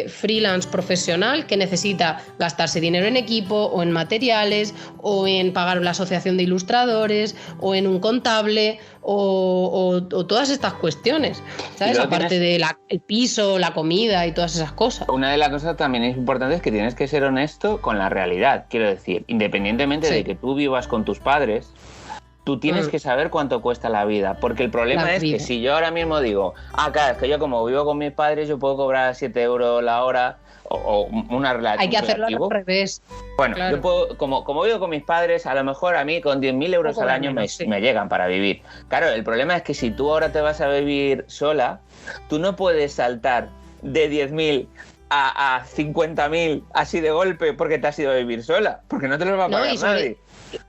freelance profesional que necesita gastarse dinero en equipo o en materiales o en pagar la asociación de ilustradores o en un contable o todas estas cuestiones, ¿sabes? Aparte del piso, la comida y todas esas cosas. Una de las cosas también importantes es que tienes que ser honesto con la realidad, quiero decir, independientemente de que tú vivas con tus padres, tú tienes que saber cuánto cuesta la vida, porque el problema es que si yo ahora mismo digo, claro, es que yo como vivo con mis padres, yo puedo cobrar 7 euros la hora o una relación. Hay que hacerlo al revés. Bueno, yo puedo, como vivo con mis padres, a lo mejor a mí con 10.000 euros al año me llegan para vivir. Claro, el problema es que si tú ahora te vas a vivir sola, tú no puedes saltar de 10.000 a 50.000 así de golpe porque te has ido a vivir sola, porque no te los va a pagar nadie.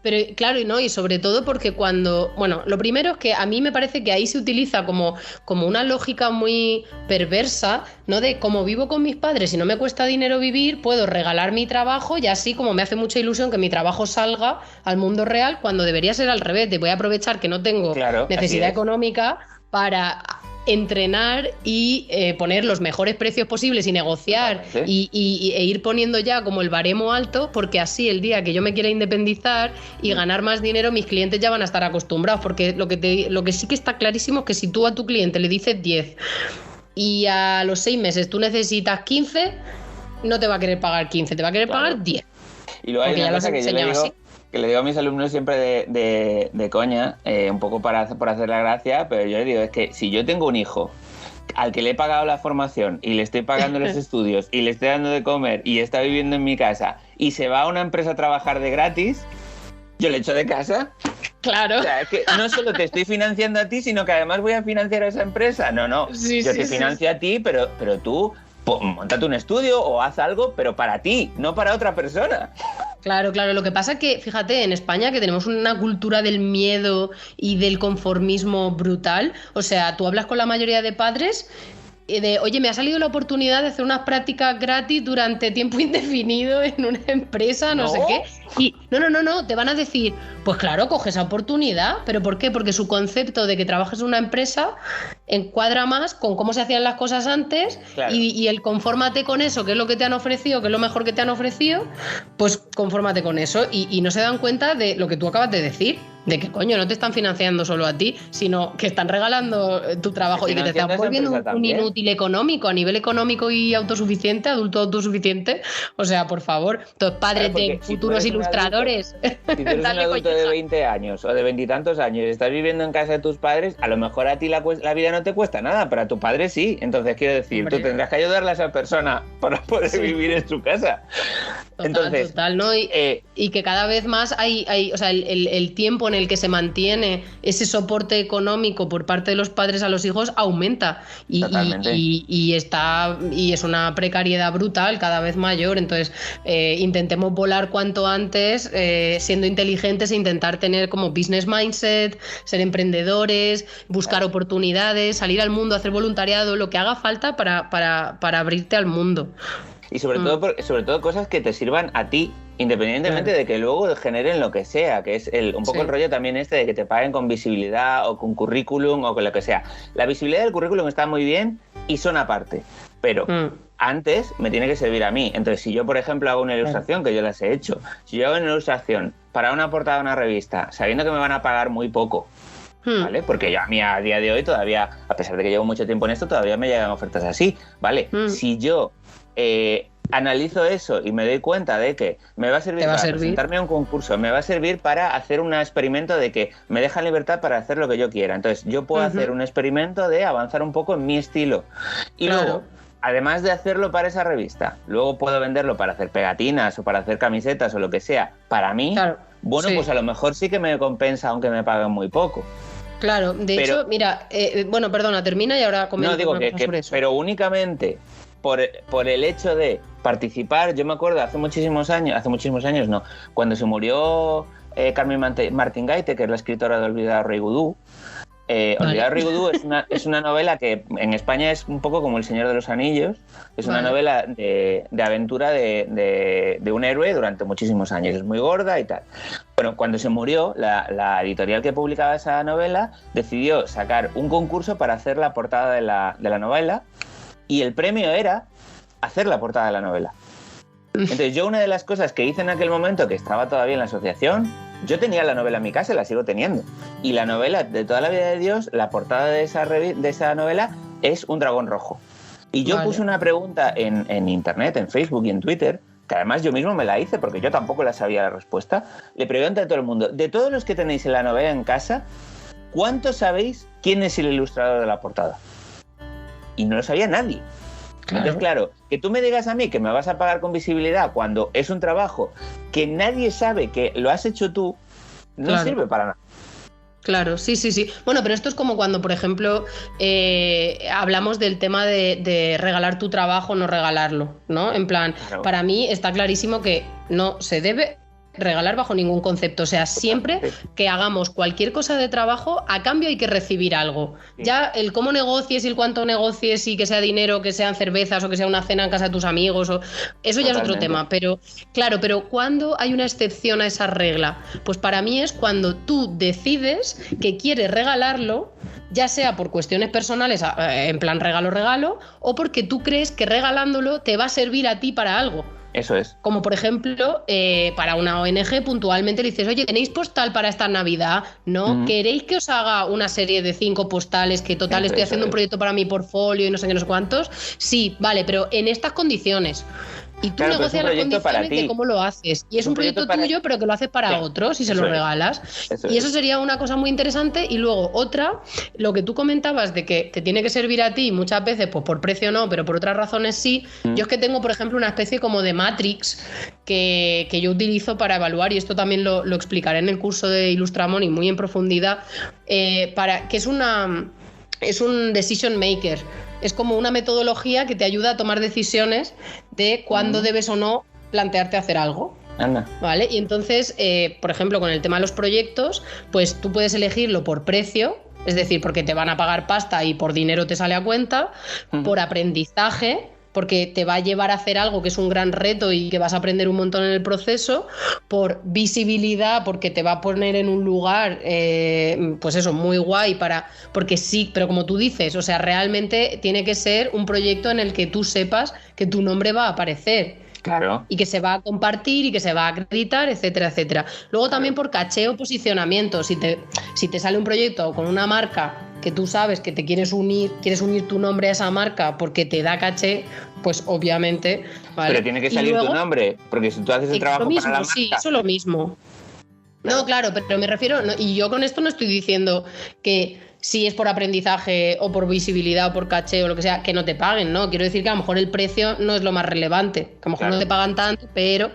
Pero claro, y sobre todo porque lo primero es que a mí me parece que ahí se utiliza como una lógica muy perversa, ¿no? De como vivo con mis padres y no me cuesta dinero vivir, puedo regalar mi trabajo y así como me hace mucha ilusión que mi trabajo salga al mundo real, cuando debería ser al revés, de voy a aprovechar que no tengo necesidad económica para entrenar y poner los mejores precios posibles y negociar e ir poniendo ya como el baremo alto, porque así el día que yo me quiera independizar y ganar más dinero, mis clientes ya van a estar acostumbrados, porque lo que sí que está clarísimo es que si tú a tu cliente le dices 10 y a los 6 meses tú necesitas 15, no te va a querer pagar 15, te va a querer pagar 10. Y luego hay una cosa que yo le digo, así, que le digo a mis alumnos siempre de coña, un poco por hacer la gracia, pero yo le digo, es que si yo tengo un hijo al que le he pagado la formación y le estoy pagando los estudios y le estoy dando de comer y está viviendo en mi casa y se va a una empresa a trabajar de gratis, yo le echo de casa. Claro. O sea, es que no solo te estoy financiando a ti, sino que además voy a financiar a esa empresa. No. Yo te financio a ti, pero tú móntate un estudio o haz algo, pero para ti, no para otra persona. Claro. Lo que pasa es que, fíjate, en España que tenemos una cultura del miedo y del conformismo brutal. O sea, tú hablas con la mayoría de padres oye, me ha salido la oportunidad de hacer unas prácticas gratis durante tiempo indefinido en una empresa, no sé qué. Y no, te van a decir, pues claro, coge esa oportunidad. ¿Pero por qué? Porque su concepto de que trabajes en una empresa encuadra más con cómo se hacían las cosas antes, claro. y el confórmate con eso, que es lo que te han ofrecido, que es lo mejor que te han ofrecido, pues confórmate con eso. Y no se dan cuenta de lo que tú acabas de decir. de que coño, no te están financiando solo a ti, sino que están regalando tu trabajo y que te están volviendo un inútil económico, a nivel económico y autosuficiente, adulto autosuficiente. O sea, por favor, todos padres de futuros ilustradores. Si tú eres un adulto de 20 años o de 20 y tantos años y estás viviendo en casa de tus padres, a lo mejor a ti la vida no te cuesta nada, pero a tu padre sí. Entonces, quiero decir, hombre, tú tendrás que ayudarle a esa persona para poder vivir en su casa. Entonces, ¿no? Y que cada vez más hay o sea, el tiempo en el que se mantiene ese soporte económico por parte de los padres a los hijos aumenta y es una precariedad brutal cada vez mayor. Entonces intentemos volar cuanto antes, siendo inteligentes e intentar tener como business mindset, ser emprendedores, buscar oportunidades, salir al mundo, hacer voluntariado, lo que haga falta para abrirte al mundo. Y sobre todo cosas que te sirvan a ti, independientemente de que luego generen lo que sea, que es un poco el rollo también de que te paguen con visibilidad o con currículum o con lo que sea. La visibilidad del currículum está muy bien y son aparte, pero antes me tiene que servir a mí. Entonces, si yo, por ejemplo, hago una ilustración, que yo las he hecho, si yo hago una ilustración para una portada de una revista, sabiendo que me van a pagar muy poco, ¿vale? Porque yo a mí a día de hoy todavía, a pesar de que llevo mucho tiempo en esto, todavía me llegan ofertas así, ¿vale? Si yo analizo eso y me doy cuenta de que me va a servir para presentarme a un concurso, me va a servir para hacer un experimento de que me dejan libertad para hacer lo que yo quiera. Entonces yo puedo hacer un experimento de avanzar un poco en mi estilo. Y luego, además de hacerlo para esa revista, luego puedo venderlo para hacer pegatinas o para hacer camisetas o lo que sea. Para mí, pues a lo mejor sí que me compensa aunque me paguen muy poco. Claro, de hecho, mira, bueno, perdona, termina y ahora comento. No, digo que pero únicamente por el hecho de participar. Yo me acuerdo hace muchísimos años no, cuando se murió Carmen Martín Gaite, que es la escritora de Olvidado Rey Gudú. Olvidado Rey Gudú es una novela que en España es un poco como El Señor de los Anillos. Es una novela de aventura de un héroe durante muchísimos años. Es muy gorda y tal. Bueno, cuando se murió, la editorial que publicaba esa novela decidió sacar un concurso para hacer la portada de la novela, y el premio era hacer la portada de la novela. Entonces yo, una de las cosas que hice en aquel momento, que estaba todavía en la asociación, yo tenía la novela en mi casa y la sigo teniendo. Y la novela de Toda la vida de Dios, la portada de esa novela es un dragón rojo. Y yo puse una pregunta en internet, en Facebook y en Twitter, que además yo mismo me la hice porque yo tampoco la sabía la respuesta. Le pregunté a todo el mundo, de todos los que tenéis en la novela en casa, ¿cuántos sabéis quién es el ilustrador de la portada? Y no lo sabía nadie. Entonces, claro, que tú me digas a mí que me vas a pagar con visibilidad cuando es un trabajo que nadie sabe que lo has hecho tú, no sirve para nada. Claro, sí. Bueno, pero esto es como cuando, por ejemplo, hablamos del tema de regalar tu trabajo o no regalarlo, ¿no? En plan, para mí está clarísimo que no se debe regalar bajo ningún concepto. O sea, siempre que hagamos cualquier cosa de trabajo, a cambio hay que recibir algo. Ya el cómo negocies y el cuánto negocies y que sea dinero, que sean cervezas o que sea una cena en casa de tus amigos, eso ya es otro tema. Pero claro, ¿cuándo hay una excepción a esa regla? Pues para mí es cuando tú decides que quieres regalarlo, ya sea por cuestiones personales, en plan regalo, o porque tú crees que regalándolo te va a servir a ti para algo. Eso es. Como por ejemplo, para una ONG puntualmente le dices, oye, ¿tenéis postal para esta Navidad? ¿No? ¿Queréis que os haga una serie de 5 postales que total estoy haciendo un proyecto para mi portfolio y no sé qué, no sé cuántos? Sí, vale, pero en estas condiciones. Y tú negocias las condiciones de cómo lo haces. Y es un proyecto tuyo, pero que lo haces para otros y se lo regalas. Eso sería una cosa muy interesante. Y luego otra, lo que tú comentabas de que te tiene que servir a ti muchas veces, pues por precio no, pero por otras razones sí. Yo es que tengo, por ejemplo, una especie como de matrix que yo utilizo para evaluar, y esto también lo explicaré en el curso de Ilustramoni muy en profundidad, que es un decision maker. Es como una metodología que te ayuda a tomar decisiones de cuándo debes o no plantearte hacer algo. ¿Vale? Y entonces, por ejemplo, con el tema de los proyectos, pues tú puedes elegirlo por precio, es decir, porque te van a pagar pasta y por dinero te sale a cuenta, por aprendizaje, porque te va a llevar a hacer algo que es un gran reto y que vas a aprender un montón en el proceso, por visibilidad, porque te va a poner en un lugar, pues eso, muy guay, porque sí, pero como tú dices, o sea, realmente tiene que ser un proyecto en el que tú sepas que tu nombre va a aparecer. Claro. Y que se va a compartir y que se va a acreditar, etcétera, etcétera. Luego también por caché o posicionamiento. Si te sale un proyecto con una marca que tú sabes que te quieres unir tu nombre a esa marca porque te da caché, pues obviamente, ¿vale? Pero tiene que salir luego, tu nombre, porque si tú haces el trabajo mismo, para la marca... Sí, eso es lo mismo. No, claro, pero me refiero... y yo con esto no estoy diciendo que si es por aprendizaje o por visibilidad o por caché o lo que sea, que no te paguen, ¿no? Quiero decir que a lo mejor el precio no es lo más relevante, que a lo mejor no te pagan tanto, pero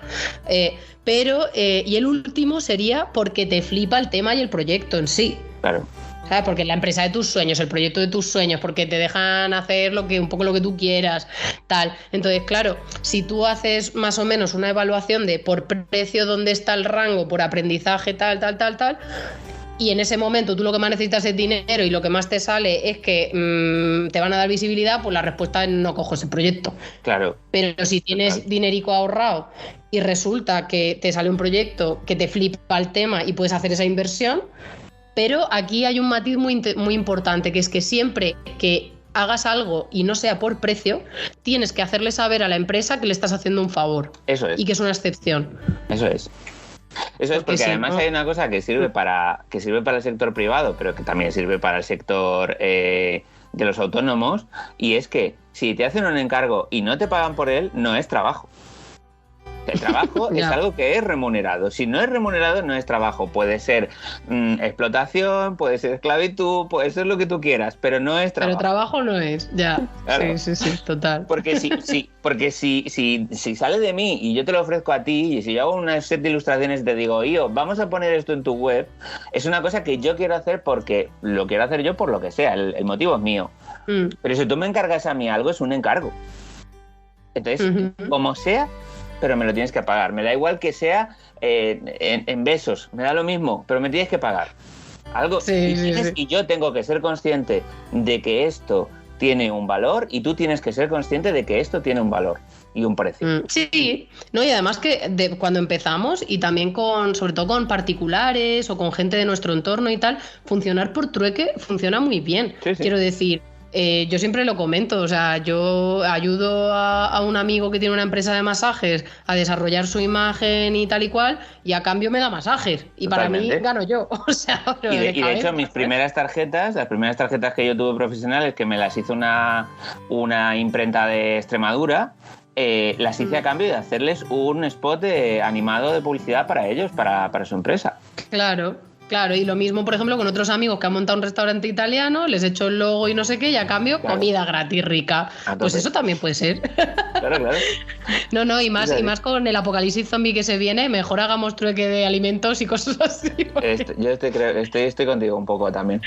y el último sería porque te flipa el tema y el proyecto en sí. Claro. ¿Sabes? Porque la empresa de tus sueños, el proyecto de tus sueños, porque te dejan hacer un poco lo que tú quieras, tal. Entonces, claro, si tú haces más o menos una evaluación de por precio dónde está el rango, por aprendizaje, tal, y en ese momento tú lo que más necesitas es dinero y lo que más te sale es que te van a dar visibilidad, pues la respuesta es no cojo ese proyecto. Claro. Pero si tienes dinerico ahorrado y resulta que te sale un proyecto que te flipa el tema y puedes hacer esa inversión, pero aquí hay un matiz muy importante, que es que siempre que hagas algo y no sea por precio, tienes que hacerle saber a la empresa que le estás haciendo un favor. Eso es. Y que es una excepción. Eso es. Eso es porque además hay una cosa que sirve para el sector privado, pero que también sirve para el sector de los autónomos, y es que si te hacen un encargo y no te pagan por él, no es trabajo. El trabajo es algo que es remunerado. Si no es remunerado, no es trabajo. Puede ser explotación, puede ser esclavitud, puede ser lo que tú quieras, pero no es trabajo. Pero trabajo no es, ya. Claro. Sí, total. Porque si sale de mí y yo te lo ofrezco a ti, y si yo hago una set de ilustraciones y te digo, vamos a poner esto en tu web, es una cosa que yo quiero hacer porque lo quiero hacer yo por lo que sea, el motivo es mío. Pero si tú me encargas a mí algo, es un encargo. Entonces, como sea, pero me lo tienes que pagar. Me da igual que sea en besos, me da lo mismo, pero me tienes que pagar. Algo. Y yo tengo que ser consciente de que esto tiene un valor y tú tienes que ser consciente de que esto tiene un valor y un precio. Sí, no, y además que cuando empezamos y también sobre todo con particulares o con gente de nuestro entorno y tal, funcionar por trueque funciona muy bien. Sí. Quiero decir, yo siempre lo comento, o sea, yo ayudo a un amigo que tiene una empresa de masajes a desarrollar su imagen y tal y cual, y a cambio me da masajes. Y Totalmente. Para mí gano yo. O sea, y de hecho, las primeras tarjetas que yo tuve profesionales, que me las hizo una imprenta de Extremadura, las hice a cambio de hacerles un spot animado de publicidad para ellos, para su empresa. Claro, y lo mismo, por ejemplo, con otros amigos que han montado un restaurante italiano, les he hecho el logo y no sé qué, y a cambio comida gratis rica. Pues eso también puede ser. Claro. No, y más con el apocalipsis zombie que se viene, mejor hagamos trueque de alimentos y cosas así. Yo estoy contigo un poco también.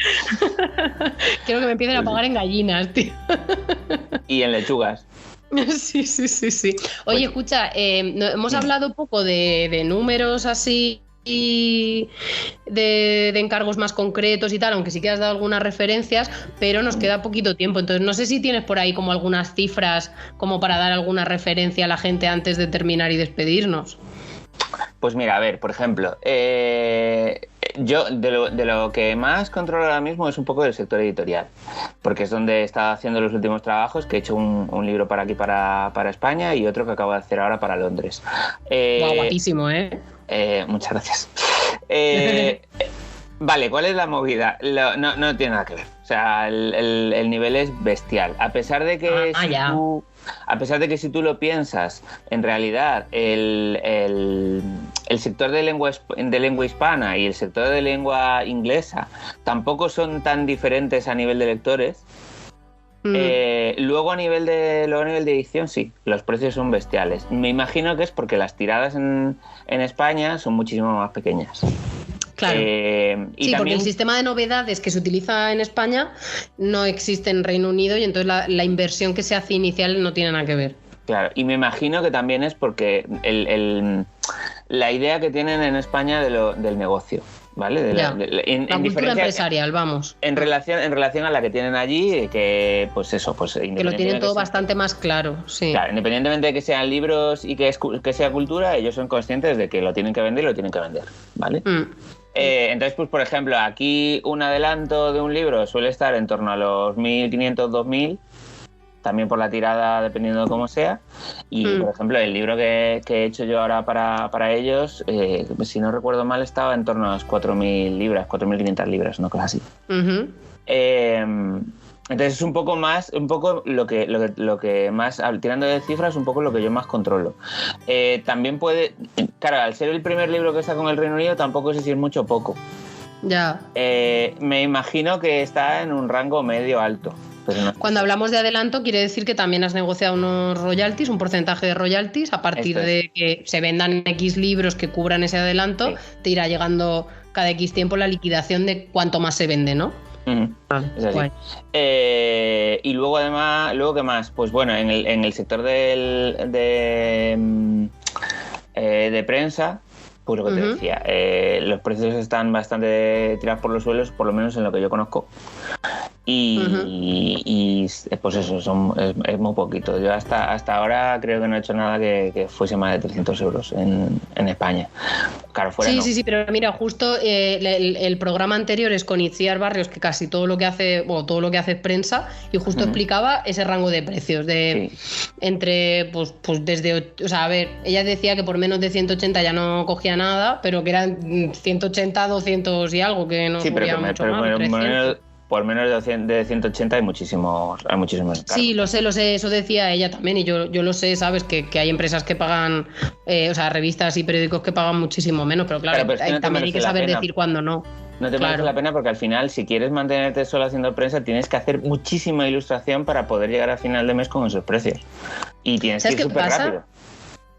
Quiero que me empiecen a pagar en gallinas, tío. Y en lechugas. Sí. Oye, escucha, hemos hablado un poco de números así y de encargos más concretos y tal, aunque sí que has dado algunas referencias, pero nos queda poquito tiempo, entonces no sé si tienes por ahí como algunas cifras como para dar alguna referencia a la gente antes de terminar y despedirnos. Pues mira, a ver, por ejemplo, yo de lo que más controlo ahora mismo es un poco del sector editorial, porque es donde he estado haciendo los últimos trabajos, que he hecho un libro para aquí, para España, y otro que acabo de hacer ahora para Londres. Guapísimo, ¿eh? Muchas gracias. Vale, ¿cuál es la movida? No tiene nada que ver. O sea, el nivel es bestial. A pesar de que si tú lo piensas, en realidad el sector de lengua hispana y el sector de lengua inglesa tampoco son tan diferentes a nivel de lectores. Luego a nivel de edición, sí, los precios son bestiales. Me imagino que es porque las tiradas en España son muchísimo más pequeñas. Claro. Y también, porque el sistema de novedades que se utiliza en España no existe en Reino Unido, y entonces la inversión que se hace inicial no tiene nada que ver. Claro, y me imagino que también es porque la idea que tienen en España del negocio, ¿vale? La cultura empresarial, vamos. En relación a la que tienen allí, que pues eso, pues que lo tienen todo bastante más claro, sí. Claro, independientemente de que sean libros y que sea cultura, ellos son conscientes de que lo tienen que vender y lo tienen que vender, ¿vale? Entonces, pues por ejemplo, aquí un adelanto de un libro suele estar en torno a los 1.500, 2.000, también por la tirada, dependiendo de cómo sea. Y, por ejemplo, el libro que he hecho yo ahora para ellos, si no recuerdo mal, estaba en torno a las 4.000 libras, 4.500 libras, una cosa así. Entonces es un poco lo que más, tirando de cifras, un poco lo que yo más controlo. También claro, al ser el primer libro que está con el Reino Unido, tampoco sé si es mucho o poco. Ya. Me imagino que está en un rango medio alto. Pero no. Cuando hablamos de adelanto, quiere decir que también has negociado unos royalties, un porcentaje de royalties, a partir de que se vendan X libros que cubran ese adelanto, sí. Te irá llegando cada X tiempo la liquidación de cuánto más se vende, ¿no? Es así. Y luego además, ¿qué más? Pues bueno, en el sector de prensa, pues lo que te decía, los precios están bastante tirados por los suelos, por lo menos en lo que yo conozco. Y pues eso, es muy poquito. Yo hasta ahora creo que no he hecho nada que fuese más de 300 euros en España. Claro, fuera sí, no. Sí, pero mira, justo el programa anterior es con Itziar Barrios, que casi todo lo que hace, todo lo que hace es prensa, y justo explicaba ese rango de precios, entre, pues desde, o sea, a ver, ella decía que por menos de 180 ya no cogía nada, pero que eran 180, 200 y algo, que no subía mucho más. Por menos de 180 hay muchísimos cargos. Sí, lo sé, eso decía ella también, y yo lo sé, sabes, que hay empresas que pagan, o sea, revistas y periódicos que pagan muchísimo menos, pero claro, pero es que no también hay que saber decir cuándo no. No te merece la pena porque al final, si quieres mantenerte solo haciendo prensa, tienes que hacer muchísima ilustración para poder llegar al final de mes con esos precios. Y tienes que ir súper rápido.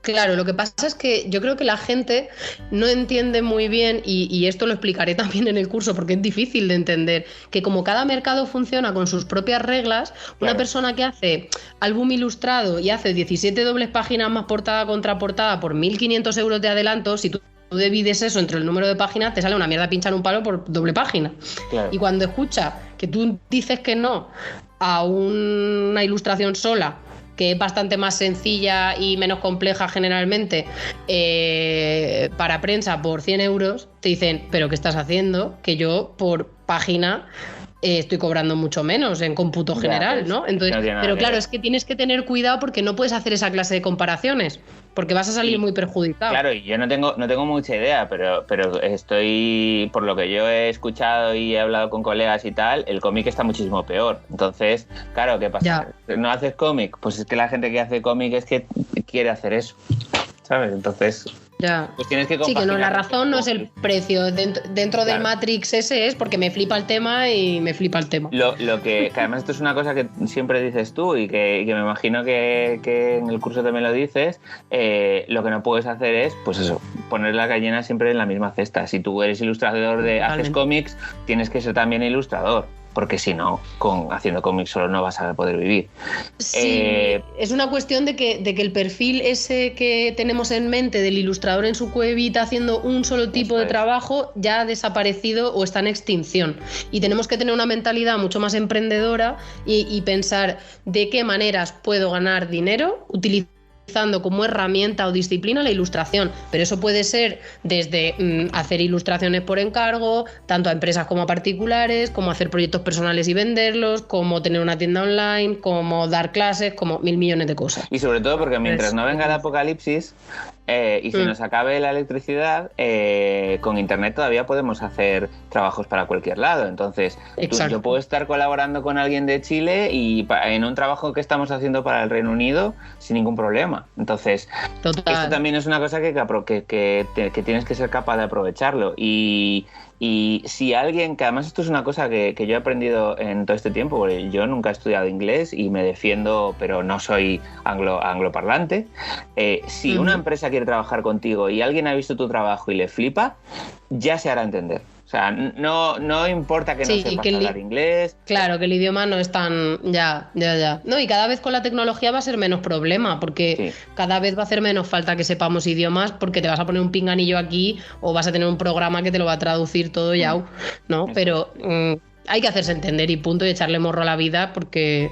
Claro, lo que pasa es que yo creo que la gente no entiende muy bien, y esto lo explicaré también en el curso porque es difícil de entender, que como cada mercado funciona con sus propias reglas, una persona que hace álbum ilustrado y hace 17 dobles páginas más portada contra portada por 1.500 euros de adelanto, si tú divides eso entre el número de páginas, te sale una mierda pinchar un palo por doble página. Claro. Y cuando escucha que tú dices que no a una ilustración sola, que es bastante más sencilla y menos compleja generalmente, para prensa por 100 euros, te dicen, ¿pero qué estás haciendo? Que yo por página estoy cobrando mucho menos en cómputo general, pues, ¿no? Entonces, pero claro, es que tienes que tener cuidado porque no puedes hacer esa clase de comparaciones, porque vas a salir muy perjudicado. Claro, y yo no tengo mucha idea, pero estoy, por lo que yo he escuchado y he hablado con colegas y tal, el cómic está muchísimo peor. Entonces, claro, ¿qué pasa? ¿No haces cómic? Pues es que la gente que hace cómic es que quiere hacer eso, ¿sabes? Entonces... pues tienes que compaginar. Sí, que no, la razón no es el precio. Dentro del Matrix ese es porque me flipa el tema y me flipa el tema. Lo que además esto es una cosa que siempre dices tú y que me imagino que en el curso también lo dices, lo que no puedes hacer es, pues eso, poner la gallina siempre en la misma cesta. Si tú eres ilustrador haces cómics, tienes que ser también ilustrador. Porque si no, haciendo cómics solo no vas a poder vivir. Sí, es una cuestión de que el perfil ese que tenemos en mente del ilustrador en su cuevita haciendo un solo tipo de trabajo ya ha desaparecido o está en extinción. Y tenemos que tener una mentalidad mucho más emprendedora y pensar de qué maneras puedo ganar dinero utilizando como herramienta o disciplina la ilustración, pero eso puede ser desde hacer ilustraciones por encargo, tanto a empresas como a particulares, como hacer proyectos personales y venderlos, como tener una tienda online, como dar clases, como 1.000 millones de cosas. Y sobre todo porque mientras no venga el apocalipsis y se nos acabe la electricidad, con internet todavía podemos hacer trabajos para cualquier lado. Entonces, yo puedo estar colaborando con alguien de Chile y en un trabajo que estamos haciendo para el Reino Unido sin ningún problema. Entonces, esto también es una cosa que tienes que ser capaz de aprovecharlo. Y si alguien, que además esto es una cosa que yo he aprendido en todo este tiempo, porque yo nunca he estudiado inglés y me defiendo, pero no soy angloparlante, si una empresa quiere trabajar contigo y alguien ha visto tu trabajo y le flipa, ya se hará entender. O sea, no importa que no sepas hablar inglés. Claro, que el idioma no es tan... Ya. No, y cada vez con la tecnología va a ser menos problema, porque cada vez va a hacer menos falta que sepamos idiomas, porque te vas a poner un pinganillo aquí o vas a tener un programa que te lo va a traducir todo ya, ¿no? Pero hay que hacerse entender y punto, y echarle morro a la vida, porque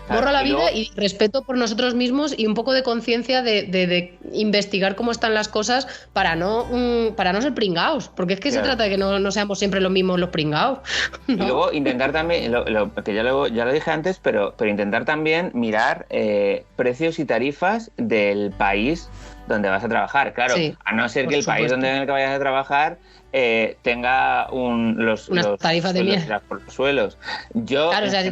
morro a la vida y respeto por nosotros mismos y un poco de conciencia de investigar cómo están las cosas para no ser pringaos, porque es que se trata de que no seamos siempre los mismos los pringaos, ¿no? Y luego intentar también, que ya lo dije antes, pero intentar también mirar precios y tarifas del país donde vas a trabajar, claro, sí, a no ser que el país en el que vayas a trabajar tenga unas tarifas de mierda por los suelos. Claro, o sea,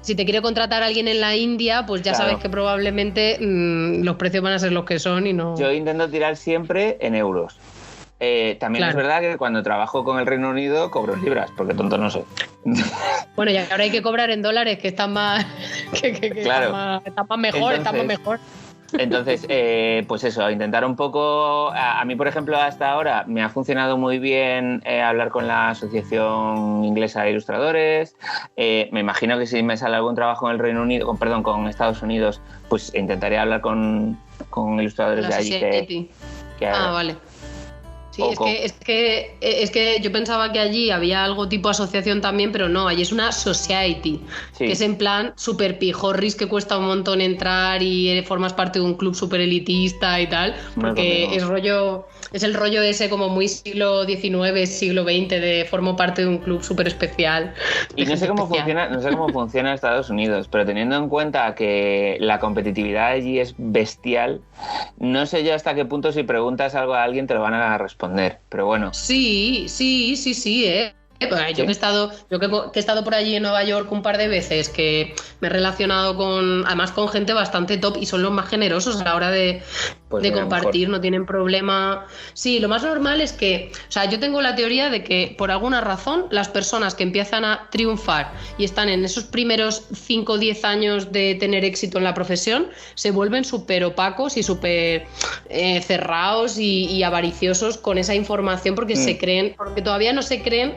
si te quiere contratar a alguien en la India, pues ya sabes que probablemente los precios van a ser los que son y no... Yo intento tirar siempre en euros. También es verdad que cuando trabajo con el Reino Unido cobro en libras, porque tonto no soy. Bueno, y ahora hay que cobrar en dólares, que están más... están más mejor. Entonces, pues eso, intentar un poco... A mí, por ejemplo, hasta ahora me ha funcionado muy bien hablar con la Asociación Inglesa de Ilustradores. Me imagino que si me sale algún trabajo en el Reino Unido, con Estados Unidos, pues intentaré hablar con ilustradores de allí. Vale. Sí, es que yo pensaba que allí había algo tipo asociación también, pero no, allí es una society, que es en plan super pijorris, que cuesta un montón entrar y formas parte de un club súper elitista y tal, porque es el rollo ese como muy siglo XIX, siglo XX, de formo parte de un club súper especial. Y no sé cómo funciona Estados Unidos, pero teniendo en cuenta que la competitividad allí es bestial, no sé yo hasta qué punto si preguntas algo a alguien te lo van a responder, pero bueno. Sí, Pues yo que he estado por allí en Nueva York un par de veces, que me he relacionado además con gente bastante top y son los más generosos a la hora de compartir, no tienen problema. Sí, lo más normal es que, o sea, yo tengo la teoría de que por alguna razón las personas que empiezan a triunfar y están en esos primeros 5 o 10 años de tener éxito en la profesión se vuelven súper opacos y súper cerrados y avariciosos con esa información porque porque todavía no se creen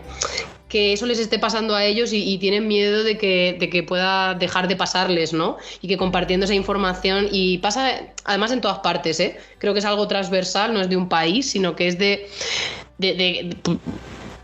que eso les esté pasando a ellos y tienen miedo de que pueda dejar de pasarles, ¿no? Y que compartiendo esa información, y pasa además en todas partes, ¿eh? Creo que es algo transversal, no es de un país, sino que es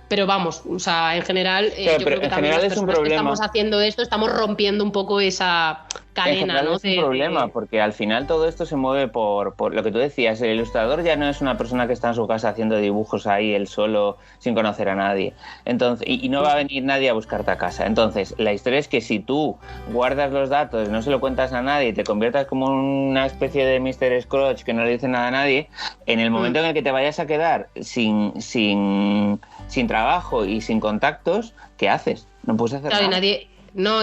pero vamos, o sea, en general, yo creo que también las personas que estamos haciendo esto estamos rompiendo un poco esa cadena, ¿no? Es un problema, porque al final todo esto se mueve por lo que tú decías. El ilustrador ya no es una persona que está en su casa haciendo dibujos ahí él solo, sin conocer a nadie. Entonces, y no va a venir nadie a buscarte a casa. Entonces, la historia es que si tú guardas los datos, no se lo cuentas a nadie y te conviertas como una especie de Mr. Scrooge que no le dice nada a nadie, en el momento en el que te vayas a quedar sin trabajo y sin contactos, ¿qué haces? No puedes hacer nada.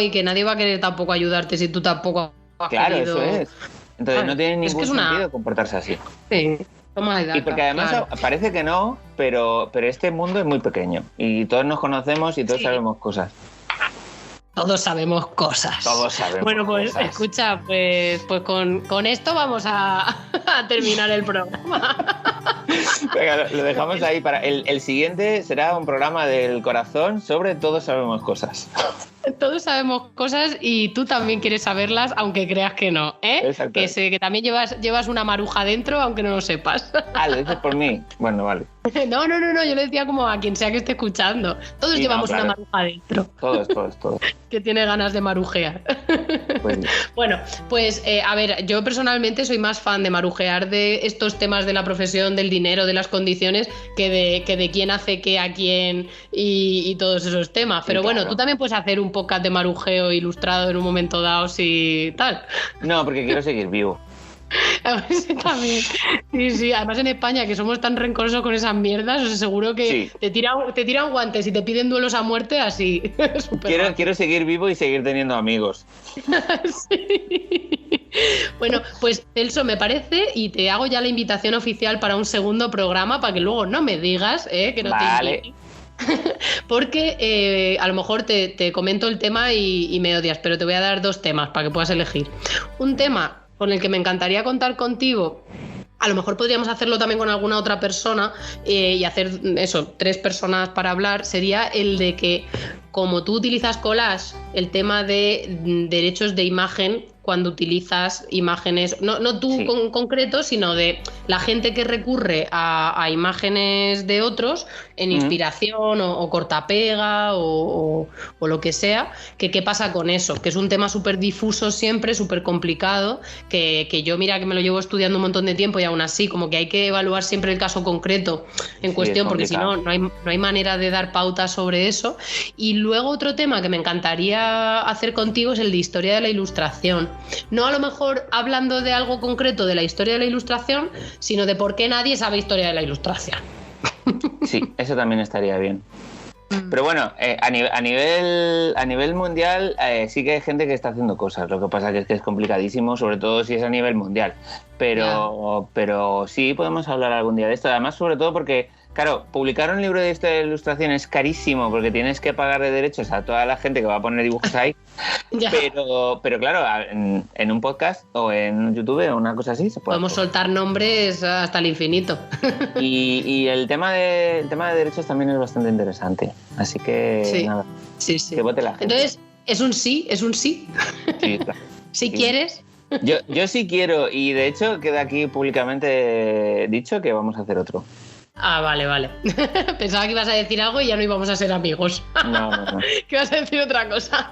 Y que nadie va a querer tampoco ayudarte si tú tampoco has querido. Eso es. Entonces no tiene ningún sentido comportarse así. Sí, toma de data, y porque además parece que no, pero este mundo es muy pequeño y todos nos conocemos y todos sabemos cosas. Todos sabemos cosas. Bueno, pues cosas. Escucha, pues con esto vamos a terminar el programa. Venga, lo dejamos ahí para el siguiente. Será un programa del corazón sobre Todos sabemos cosas. Todos sabemos cosas y tú también quieres saberlas, aunque creas que no, ¿eh? Exacto. Que también llevas una maruja dentro, aunque no lo sepas. ¿Lo dices por mí? Bueno, vale. No, yo lo decía como a quien sea que esté escuchando. Todos llevamos una maruja dentro. Todos. Que tiene ganas de marujear. Bueno, pues a ver, yo personalmente soy más fan de marujear de estos temas de la profesión, del dinero, de las condiciones, que de quién hace qué a quién y todos esos temas. Pero bueno, tú también puedes hacer un podcast de marujeo ilustrado en un momento dado si tal. No, porque quiero seguir vivo. También. Sí, además en España, que somos tan rencorosos con esas mierdas, os aseguro que te tiran guantes y te piden duelos a muerte así. Quiero seguir vivo y seguir teniendo amigos. Sí. Bueno, pues Celso, me parece, y te hago ya la invitación oficial para un segundo programa, para que luego no me digas que no te invite. Porque a lo mejor te comento el tema y me odias, pero te voy a dar 2 temas para que puedas elegir. Un tema con el que me encantaría contar contigo, a lo mejor podríamos hacerlo también con alguna otra persona y hacer eso, 3 personas para hablar, sería el de que, como tú utilizas collage, el tema de derechos de imagen, cuando utilizas imágenes, no tú Sí. con concreto, sino de la gente que recurre a imágenes de otros en inspiración o cortapega o lo que sea, que qué pasa con eso, que es un tema súper difuso siempre, súper complicado, que yo mira que me lo llevo estudiando un montón de tiempo y aún así como que hay que evaluar siempre el caso concreto en Sí, cuestión, es porque si no, no hay manera de dar pautas sobre eso. Y luego otro tema que me encantaría hacer contigo es el de historia de la ilustración. No a lo mejor hablando de algo concreto de la historia de la ilustración, sino de por qué nadie sabe historia de la ilustración. Sí, eso también estaría bien. Pero bueno, a nivel mundial sí que hay gente que está haciendo cosas. Lo que pasa que es complicadísimo, sobre todo si es a nivel mundial. Pero sí podemos hablar algún día de esto. Además, sobre todo porque, claro, publicar un libro de historia de la ilustración es carísimo porque tienes que pagar de derechos a toda la gente que va a poner dibujos ahí. Ya. Pero claro, en un podcast o en YouTube o una cosa así se puede. Podemos soltar nombres hasta el infinito. Y el tema de derechos también es bastante interesante. Así que Sí. nada, Sí. que vote la gente. Entonces, es un sí. Sí, claro. Si Sí. quieres. Yo sí quiero, y de hecho queda aquí públicamente dicho que vamos a hacer otro. Ah, vale. Pensaba que ibas a decir algo y ya no íbamos a ser amigos. No. Que ibas a decir otra cosa.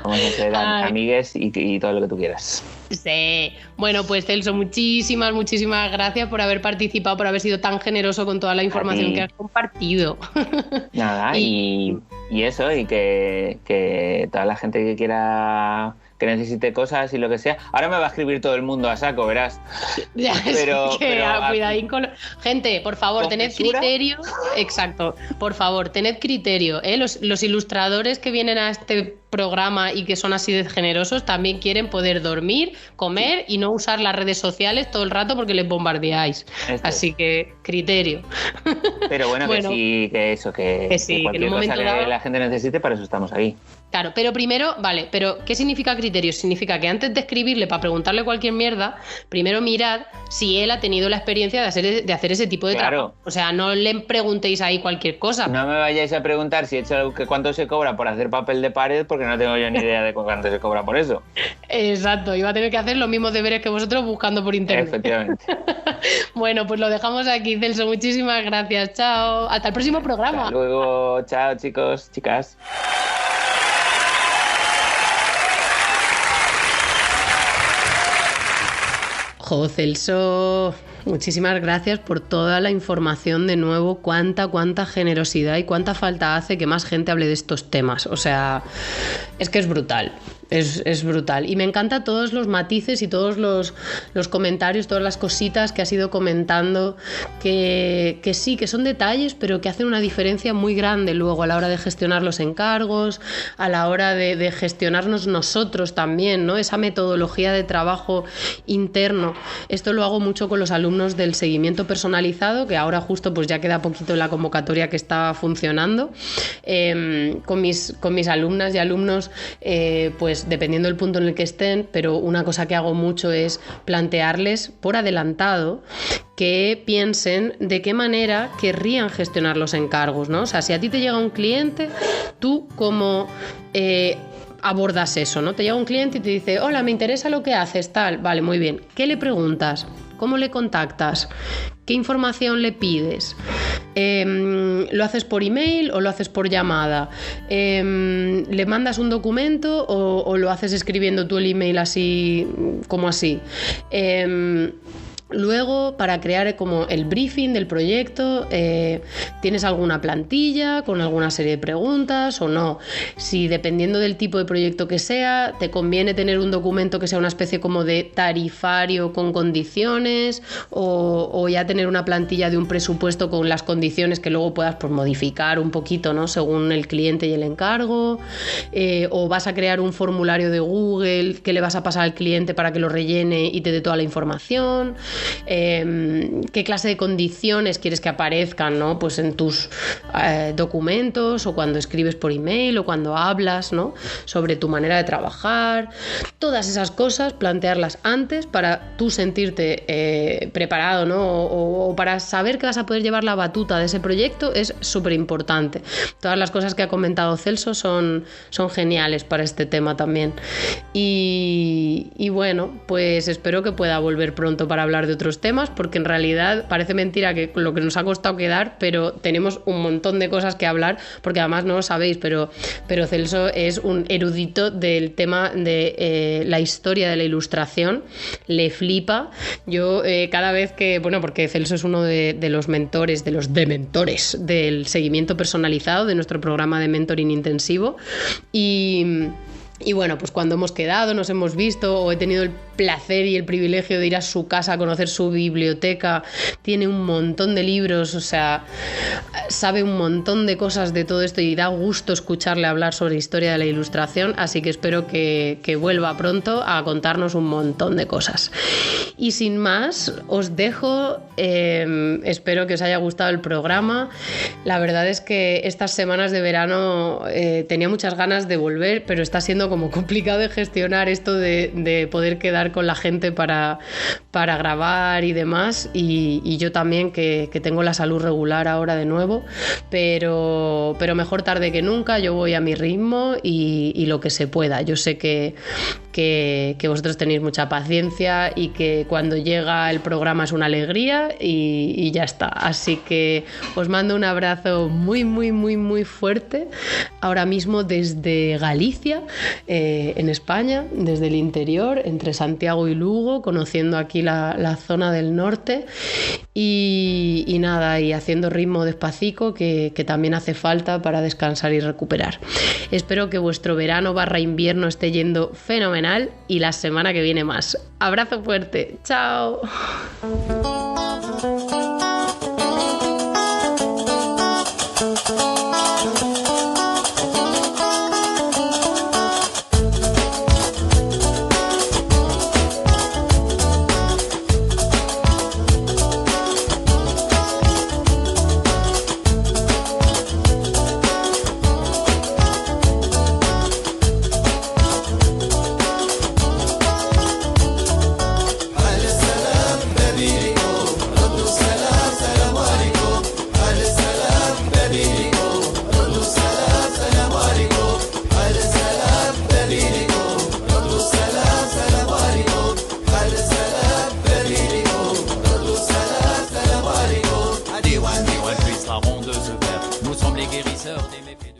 Vamos a ser Ay. amigues y todo lo que tú quieras. Sí. Bueno, pues Celso, muchísimas gracias por haber participado, por haber sido tan generoso con toda la información ti. que has compartido. Nada, y eso, y que toda la gente que quiera, que necesite cosas y lo que sea. Ahora me va a escribir todo el mundo a saco, verás. Ya, Pero- es que, pero- cuidadín con gente, por favor, ¿Con tened mesura? criterio. Exacto, por favor, tened criterio. Los ilustradores que vienen a este programa y que son así de generosos también quieren poder dormir, comer y no usar las redes sociales todo el rato porque les bombardeáis. Esto Así que criterio. Pero bueno, Bueno. que sí, que eso, que Sí, que en cualquier un cosa momento que dado- la gente necesite, para eso estamos ahí. Claro, pero primero, vale, pero ¿qué significa criterio? Significa que antes de escribirle para preguntarle cualquier mierda, primero mirad si él ha tenido la experiencia de hacer ese tipo de Claro. trabajo. O sea, no le preguntéis ahí cualquier cosa. No me vayáis a preguntar si he hecho cuánto se cobra por hacer papel de pared, porque no tengo yo ni idea de cuánto se cobra por eso. Exacto, iba a tener que hacer los mismos deberes que vosotros buscando por internet. Efectivamente. Bueno, pues lo dejamos aquí, Celso. Muchísimas gracias. Chao. Hasta el próximo programa. Hasta luego, chao chicos, chicas. Jo, Celso, muchísimas gracias por toda la información de nuevo. Cuánta generosidad y cuánta falta hace que más gente hable de estos temas. O sea, es que es brutal. Es brutal. Y me encanta todos los matices y todos los comentarios, todas las cositas que has ido comentando, que sí, que son detalles, pero que hacen una diferencia muy grande luego a la hora de gestionar los encargos, a la hora de gestionarnos nosotros también, ¿no? Esa metodología de trabajo interno. Esto lo hago mucho con los alumnos del seguimiento personalizado, que ahora justo pues ya queda poquito en la convocatoria que está funcionando. Con mis alumnas y alumnos, pues dependiendo del punto en el que estén, pero una cosa que hago mucho es plantearles por adelantado que piensen de qué manera querrían gestionar los encargos, ¿no? O sea, si a ti te llega un cliente, tú como abordas eso, ¿no? Te llega un cliente y te dice, hola, me interesa lo que haces, tal, vale, muy bien. ¿Qué le preguntas? ¿Cómo le contactas? ¿Qué información le pides? ¿Lo haces por email o lo haces por llamada? ¿Le mandas un documento o lo haces escribiendo tú el email así como así? Luego, para crear como el briefing del proyecto, ¿tienes alguna plantilla con alguna serie de preguntas o no? Si dependiendo del tipo de proyecto que sea, te conviene tener un documento que sea una especie como de tarifario con condiciones o ya tener una plantilla de un presupuesto con las condiciones que luego puedas pues, modificar un poquito, ¿no? Según el cliente y el encargo, o vas a crear un formulario de Google que le vas a pasar al cliente para que lo rellene y te dé toda la información. qué clase de condiciones quieres que aparezcan, ¿no? Pues en tus documentos, o cuando escribes por email, o cuando hablas, ¿no? Sobre tu manera de trabajar. Todas esas cosas, plantearlas antes para tú sentirte preparado, ¿no? O para saber que vas a poder llevar la batuta de ese proyecto es súper importante. Todas las cosas que ha comentado Celso son geniales para este tema también. Y bueno, pues espero que pueda volver pronto para hablar de otros temas, porque en realidad parece mentira que lo que nos ha costado quedar, pero tenemos un montón de cosas que hablar, porque además no lo sabéis, pero Celso es un erudito del tema de la historia de la ilustración, le flipa. Yo cada vez que, bueno, porque Celso es uno de los mentores, de los dementores del seguimiento personalizado de nuestro programa de mentoring intensivo, y bueno, pues cuando hemos quedado, nos hemos visto, o he tenido el placer y el privilegio de ir a su casa a conocer su biblioteca, tiene un montón de libros, o sea, sabe un montón de cosas de todo esto y da gusto escucharle hablar sobre historia de la ilustración, así que espero que vuelva pronto a contarnos un montón de cosas. Y sin más, os dejo, espero que os haya gustado el programa. La verdad es que estas semanas de verano tenía muchas ganas de volver, pero está siendo como complicado de gestionar esto de poder quedar con la gente para grabar y demás, y yo también que tengo la salud regular ahora de nuevo, pero mejor tarde que nunca. Yo voy a mi ritmo y lo que se pueda. Yo sé que vosotros tenéis mucha paciencia y que cuando llega el programa es una alegría y ya está. Así que os mando un abrazo muy, muy, muy, muy fuerte ahora mismo desde Galicia, en España, desde el interior, entre Santiago y Lugo, conociendo aquí la zona del norte y nada, y haciendo ritmo despacito, que también hace falta para descansar y recuperar. Espero que vuestro verano / invierno esté yendo fenomenal y la semana que viene más. Abrazo fuerte, chao. Nous sommes les guérisseurs des méfaits de...